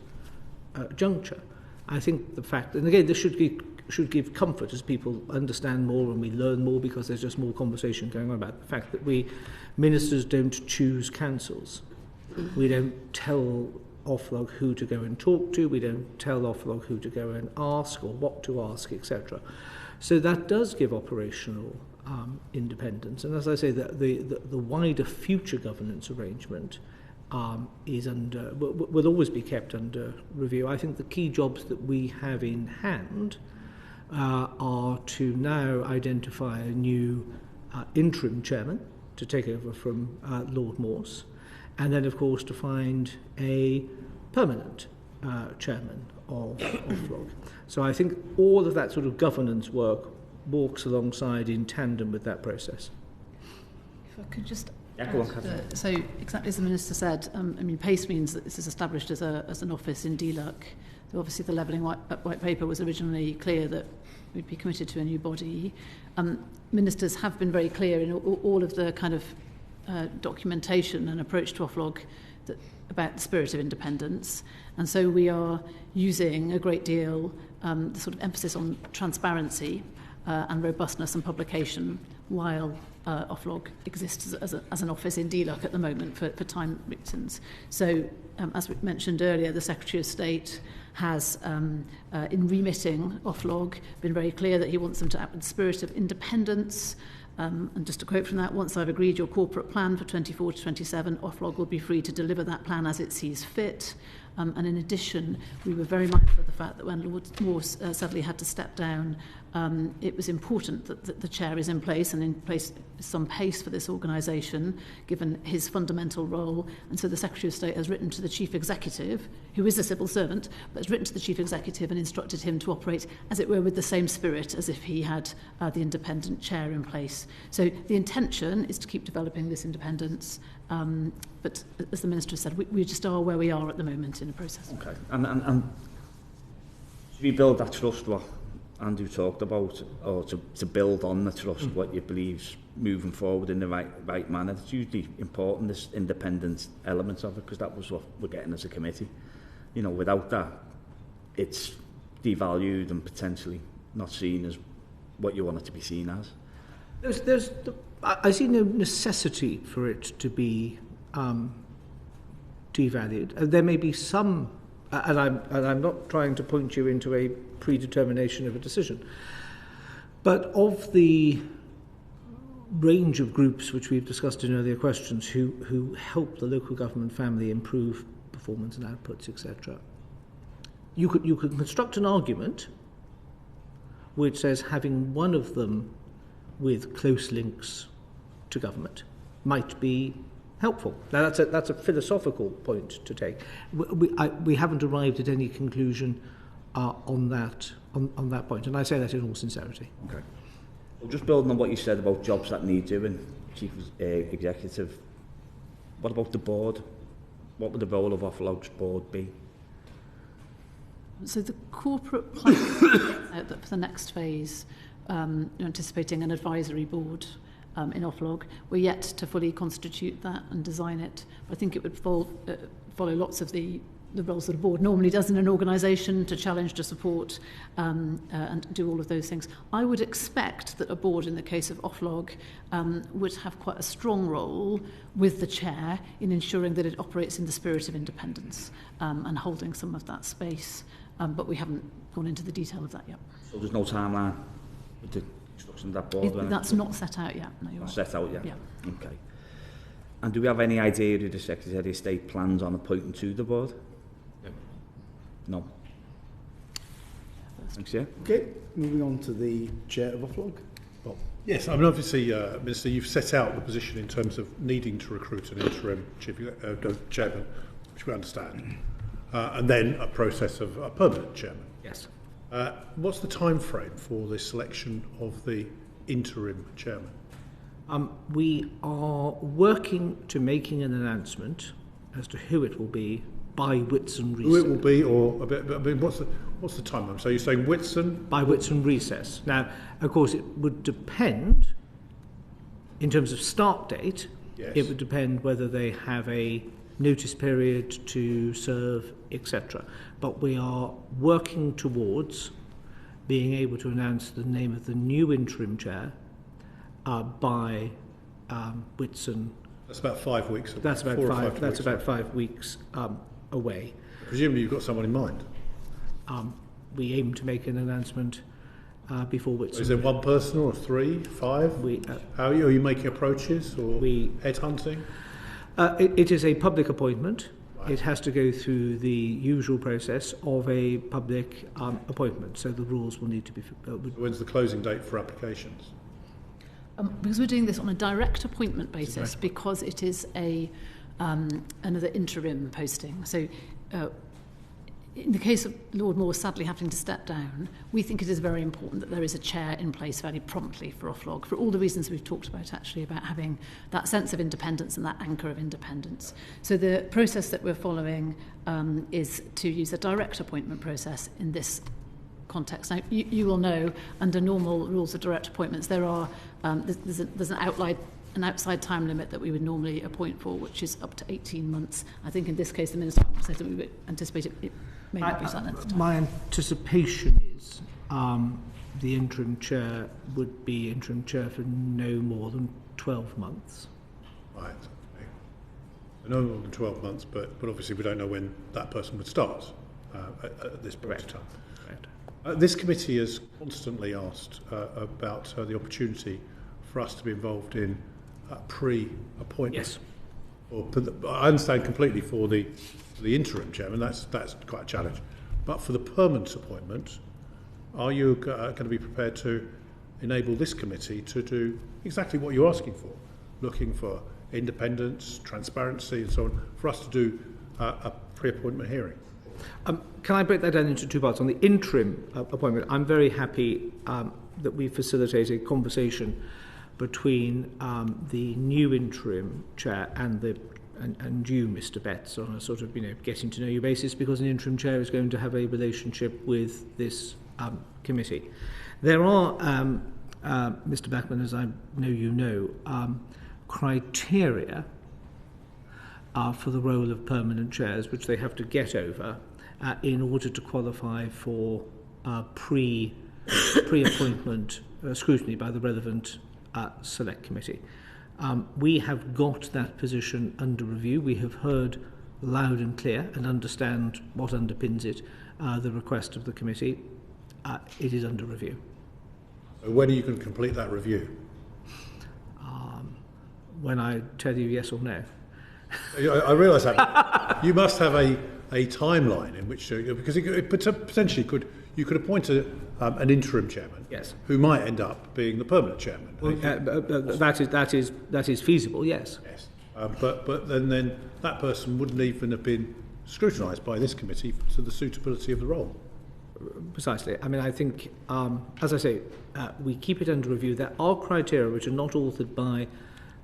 juncture. I think the fact, and again, this should give comfort as people understand more and we learn more because there's just more conversation going on about the fact that we ministers don't choose councils. We don't tell Oflog who to go and talk to. We don't tell Oflog who to go and ask or what to ask, etc. So that does give operational independence. And as I say, the wider future governance arrangement is will always be kept under review. I think the key jobs that we have in hand are to now identify a new interim chairman to take over from Lord Morse, and then of course to find a permanent chairman of Oflog. So I think all of that sort of governance work walks alongside in tandem with that process. If I could just so exactly as the Minister said, PACE means that this is established as an office in DLUC. So obviously the levelling white paper was originally clear that we'd be committed to a new body. Ministers have been very clear in all of the kind of documentation and approach to Oflog about the spirit of independence, and so we are using a great deal the sort of emphasis on transparency and robustness and publication while Oflog exists as an office in DLUC at the moment for time reasons. So, as we mentioned earlier, the Secretary of State has, in remitting Oflog, been very clear that he wants them to act with the spirit of independence. And just a quote from that: "Once I've agreed your corporate plan for 24 to 27, Oflog will be free to deliver that plan as it sees fit." And in addition, we were very mindful of the fact that when Lord Moore sadly had to step down, it was important that the chair is in place and in place some pace for this organisation, given his fundamental role. And so the Secretary of State has written to the Chief Executive, who is a civil servant, but has written to the Chief Executive and instructed him to operate, as it were, with the same spirit as if he had the independent chair in place. So the intention is to keep developing this independence, but as the Minister said, we just are where we are at the moment in the process. Okay, and to rebuild that trust, what Andrew talked about, or to build on the trust, what you believe's moving forward in the right manner, it's usually important, this independent element of it, because that was what we're getting as a committee. You know, without that, it's devalued and potentially not seen as what you want it to be seen as. I see no necessity for it to be devalued. There may be some, and I'm not trying to point you into a predetermination of a decision, but of the range of groups which we've discussed in earlier questions who help the local government family improve performance and outputs, etc., you could construct an argument which says having one of them with close links to government might be helpful. Now that's a philosophical point to take. We haven't arrived at any conclusion on that point, and I say that in all sincerity. Okay. Well, just building on what you said about jobs that need doing, Chief Executive, what about the board? What would the role of Oflog's board be? So the corporate plan for the next phase, anticipating an advisory board in Oflog. We're yet to fully constitute that and design it. But I think it would follow lots of the roles that a board normally does in an organisation, to challenge, to support, and do all of those things. I would expect that a board, in the case of Oflog, would have quite a strong role with the chair in ensuring that it operates in the spirit of independence and holding some of that space. But we haven't gone into the detail of that yet. So there's no timeline with the instruction of that board? That's not set out yet. No, you're right. Set out yet? Yeah. Okay. And do we have any idea who the Secretary of State plans on appointing to the board? No. Thanks, yeah. Okay, moving on to the chair of Oflog. Well, yes, I mean, obviously, Minister, you've set out the position in terms of needing to recruit an interim chairman, which we understand, and then a process of a permanent chairman. Yes. What's the time frame for the selection of the interim chairman? We are working to making an announcement as to who it will be by Whitsun recess. Who it will be, or a bit, I mean, what's the timeline? So you're saying Whitsun? By Whitsun recess. Now, of course, it would depend, in terms of start date, yes. It would depend whether they have a notice period to serve, etc. But we are working towards being able to announce the name of the new interim chair by Whitsun. That's about 5 weeks. That's about 5 weeks away. Presumably you've got someone in mind. We aim to make an announcement before Whitsun. Is there one person or 3, 5? How are you making approaches or headhunting? It is a public appointment. Right. It has to go through the usual process of a public appointment, so the rules will need to be... When's the closing date for applications? Because we're doing this on a direct appointment basis, because it is another interim posting. So in the case of Lord Moore sadly having to step down, we think it is very important that there is a chair in place fairly promptly for Oflog, for all the reasons we've talked about, actually, about having that sense of independence and that anchor of independence. So the process that we're following is to use a direct appointment process in this context. Now, you will know, under normal rules of direct appointments, there are there's an an outside time limit that we would normally appoint for, which is up to 18 months. I think in this case the Minister said that we would anticipate it may not be that length of time. My anticipation is the interim chair would be interim chair for no more than 12 months. Right. No more than 12 months, but obviously we don't know when that person would start at this point in time. Correct. This committee has constantly asked about the opportunity for us to be involved in pre-appointment. Yes. I understand completely for the interim chairman, that's quite a challenge. But for the permanent appointment, are you going to be prepared to enable this committee to do exactly what you're asking for, looking for independence, transparency and so on, for us to do a pre-appointment hearing? Can I break that down into two parts? On the interim appointment, I'm very happy that we facilitate a conversation between the new interim chair and you, Mr. Betts, on a sort of getting to know you basis, because an interim chair is going to have a relationship with this committee. There are, Mr. Bachman, as I know you know, criteria for the role of permanent chairs, which they have to get over in order to qualify for pre-appointment scrutiny by the relevant select committee. We have got that position under review. We have heard loud and clear and understand what underpins it, the request of the committee. It is under review. So when are you going to complete that review? When I tell you yes or no. I realise that. You must have a timeline in which because it potentially you could appoint an interim chairman, yes, who might end up being the permanent chairman. Well, that is feasible, yes. Yes, but then that person wouldn't even have been scrutinised by this committee to the suitability of the role. Precisely. I mean, I think, as I say, we keep it under review. There are criteria which are not authored by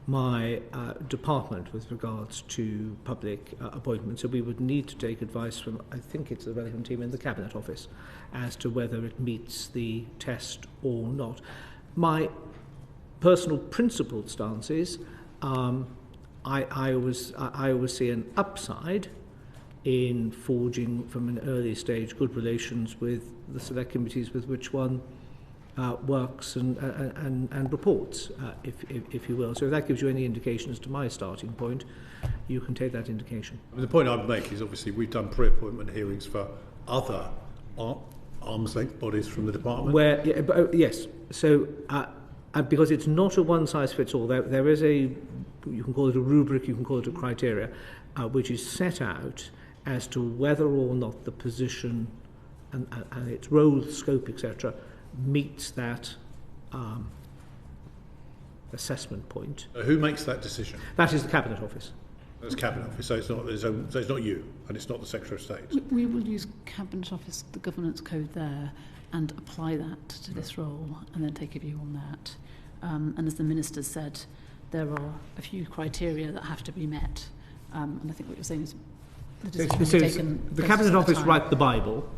my department with regards to public appointments, so we would need to take advice from, I think it's the relevant team in the Cabinet Office, as to whether it meets the test or not. My personal principled stance is I always see an upside in forging from an early stage good relations with the select committees with which one works and reports, if you will. So if that gives you any indication as to my starting point, you can take that indication. I mean, the point I'd make is obviously we've done pre-appointment hearings for other arm's length bodies from the department. Yes. So because it's not a one-size-fits-all, there is you can call it a rubric, you can call it a criteria, which is set out as to whether or not the position and its role, scope, etc., meets that assessment point. Who makes that decision? That is the Cabinet Office. That's Cabinet Office, so it's not you, and it's not the Secretary of State. We will use Cabinet Office, the governance code there, and apply that to this role, and then take a view on that. And as the Minister said, there are a few criteria that have to be met, and I think what you're saying is the decision will be taken. The Cabinet Office write the Bible.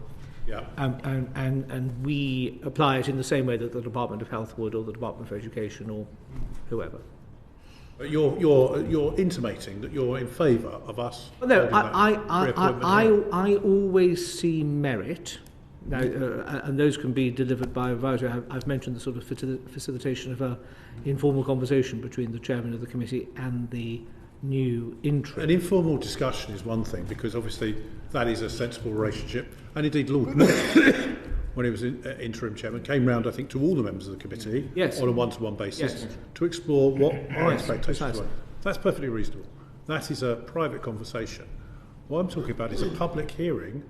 Yeah. And we apply it in the same way that the Department of Health would, or the Department of Education, or whoever. But you're intimating that you're in favour of us. No, I always see merit. Now, and those can be delivered by a variety. I've mentioned the sort of facilitation of an informal conversation between the chairman of the committee and the new interim. An informal discussion is one thing, because obviously that is a sensible relationship. And indeed, Lord Morton, when he was interim chairman, came round, I think, to all the members of the committee, yes, on a one-to-one basis, yes, to explore what our expectations precisely were. That's perfectly reasonable. That is a private conversation. What I'm talking about is a public hearing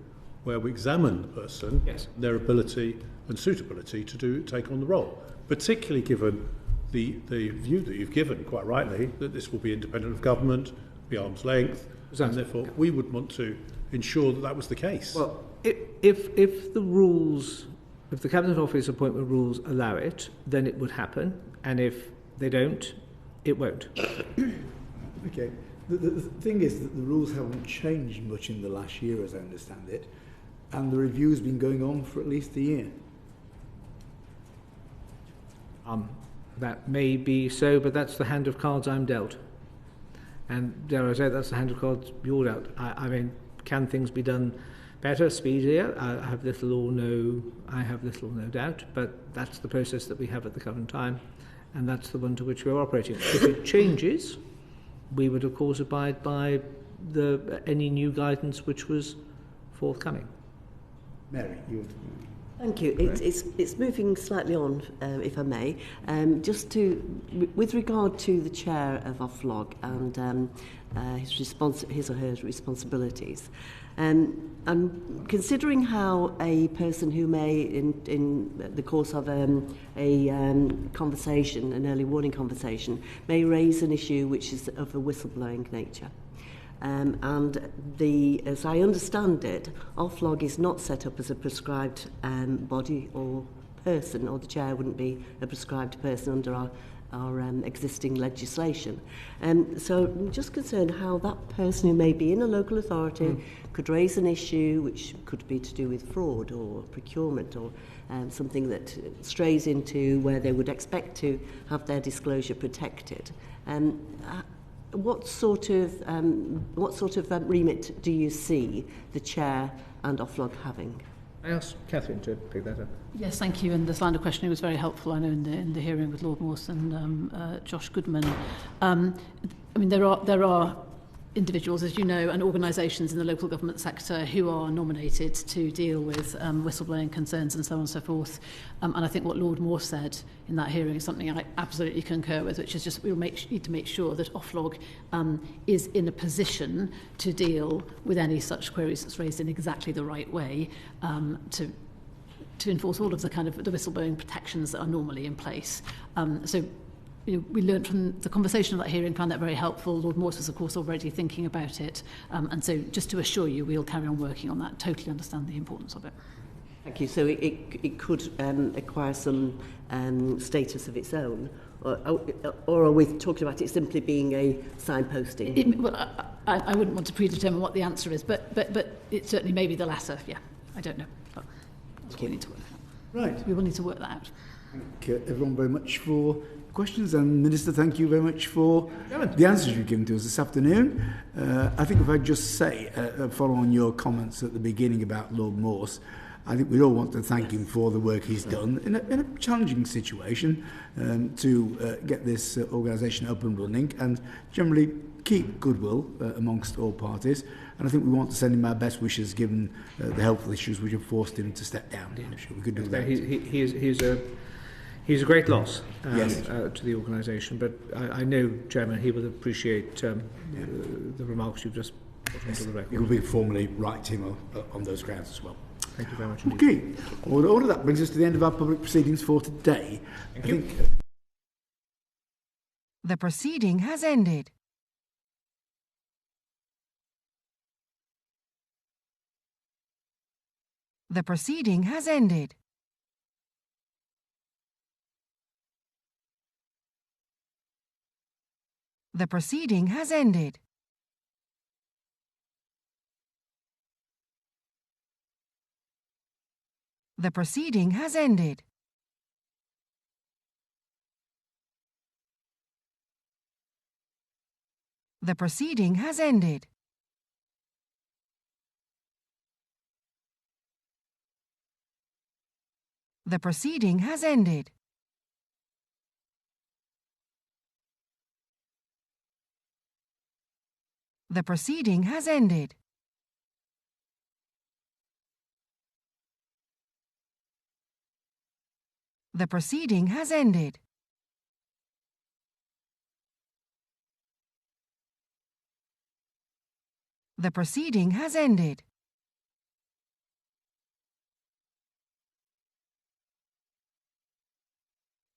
where we examine the person, yes, their ability and suitability to take on the role, particularly given the view that you've given, quite rightly, that this will be independent of government, be arm's length, and therefore we would want to ensure that that was the case. Well, if the rules, if the Cabinet Office appointment rules allow it, then it would happen, and if they don't, it won't. Okay. The thing is that the rules haven't changed much in the last year, as I understand it, and the review's been going on for at least a year. That may be so, but that's the hand of cards I'm dealt. And dare I say, that's the hand of cards you're dealt. I mean, can things be done better, speedier? I have little or no doubt, but that's the process that we have at the current time, and that's the one to which we're operating. If it changes, we would of course abide by any new guidance which was forthcoming. Mary, you. Thank you. It's moving slightly on, if I may. With regard to the chair of Oflog and his or her responsibilities, and considering how a person who may, in the course of a conversation, an early warning conversation, may raise an issue which is of a whistleblowing nature. And as I understand it, Oflog is not set up as a prescribed body or person, or the chair wouldn't be a prescribed person under our existing legislation. So I'm just concerned how that person who may be in a local authority could raise an issue which could be to do with fraud or procurement or something that strays into where they would expect to have their disclosure protected. What sort of remit do you see the chair and Oflog having? I asked Catherine to pick that up. Yes, thank you. And this line of questioning was very helpful, I know, in the hearing with Lord Morse and Josh Goodman. I mean, there are individuals, as you know, and organisations in the local government sector who are nominated to deal with whistleblowing concerns and so on and so forth. And I think what Lord Moore said in that hearing is something I absolutely concur with, which is just we'll need to make sure that Oflog is in a position to deal with any such queries that's raised in exactly the right way to enforce all of the kind of the whistleblowing protections that are normally in place. We learned from the conversation of that hearing, found that very helpful. Lord Morse was, of course, already thinking about it. And so just to assure you, we'll carry on working on that. Totally understand the importance of it. Thank you. So it could acquire some status of its own? Or are we talking about it simply being a signposting? I wouldn't want to predetermine what the answer is, but it certainly may be the latter. Yeah, I don't know. But that's what we need to work out. Right. We will need to work that out. Thank everyone very much for questions, and Minister, thank you very much for the answers you've given to us this afternoon. I think if I just say, follow on your comments at the beginning about Lord Morse, I think we all want to thank him for the work he's done in a challenging situation to get this organisation up and running and generally keep goodwill amongst all parties. And I think we want to send him our best wishes given the health issues which have forced him to step down. I'm sure we could do that. He's a great loss yes. To the organisation, but I know, Chairman, he will appreciate the remarks you've just put into the record. It will be formally right him on those grounds as well. Thank you very much indeed. Okay. All of that brings us to the end of our public proceedings for today. Thank you. The proceeding has ended. The proceeding has ended. The proceeding has ended. The proceeding has ended. The proceeding has ended. The proceeding has ended. The proceeding has ended. The proceeding has ended. The proceeding has ended.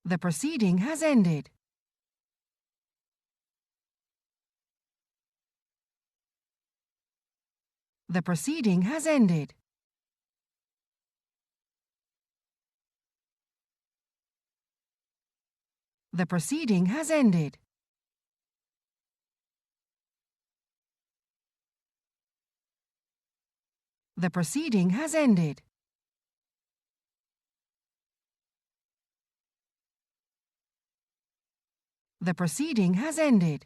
The proceeding has ended. The proceeding has ended. The proceeding has ended. The proceeding has ended. The proceeding has ended.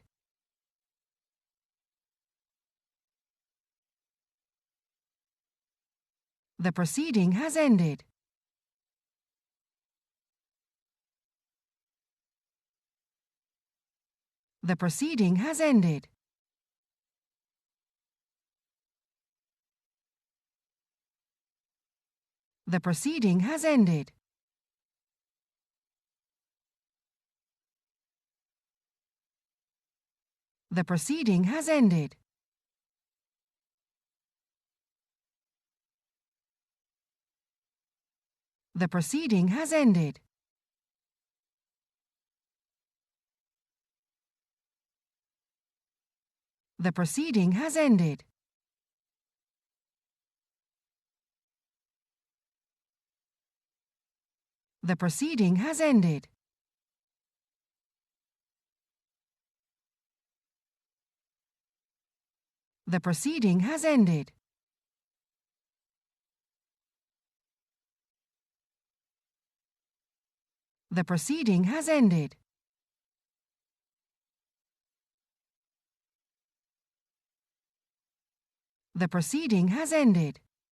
The proceeding has ended. The proceeding has ended. The proceeding has ended. The proceeding has ended. The proceeding has ended. The proceeding has ended. The proceeding has ended. The proceeding has ended. The proceeding has ended. The proceeding has ended.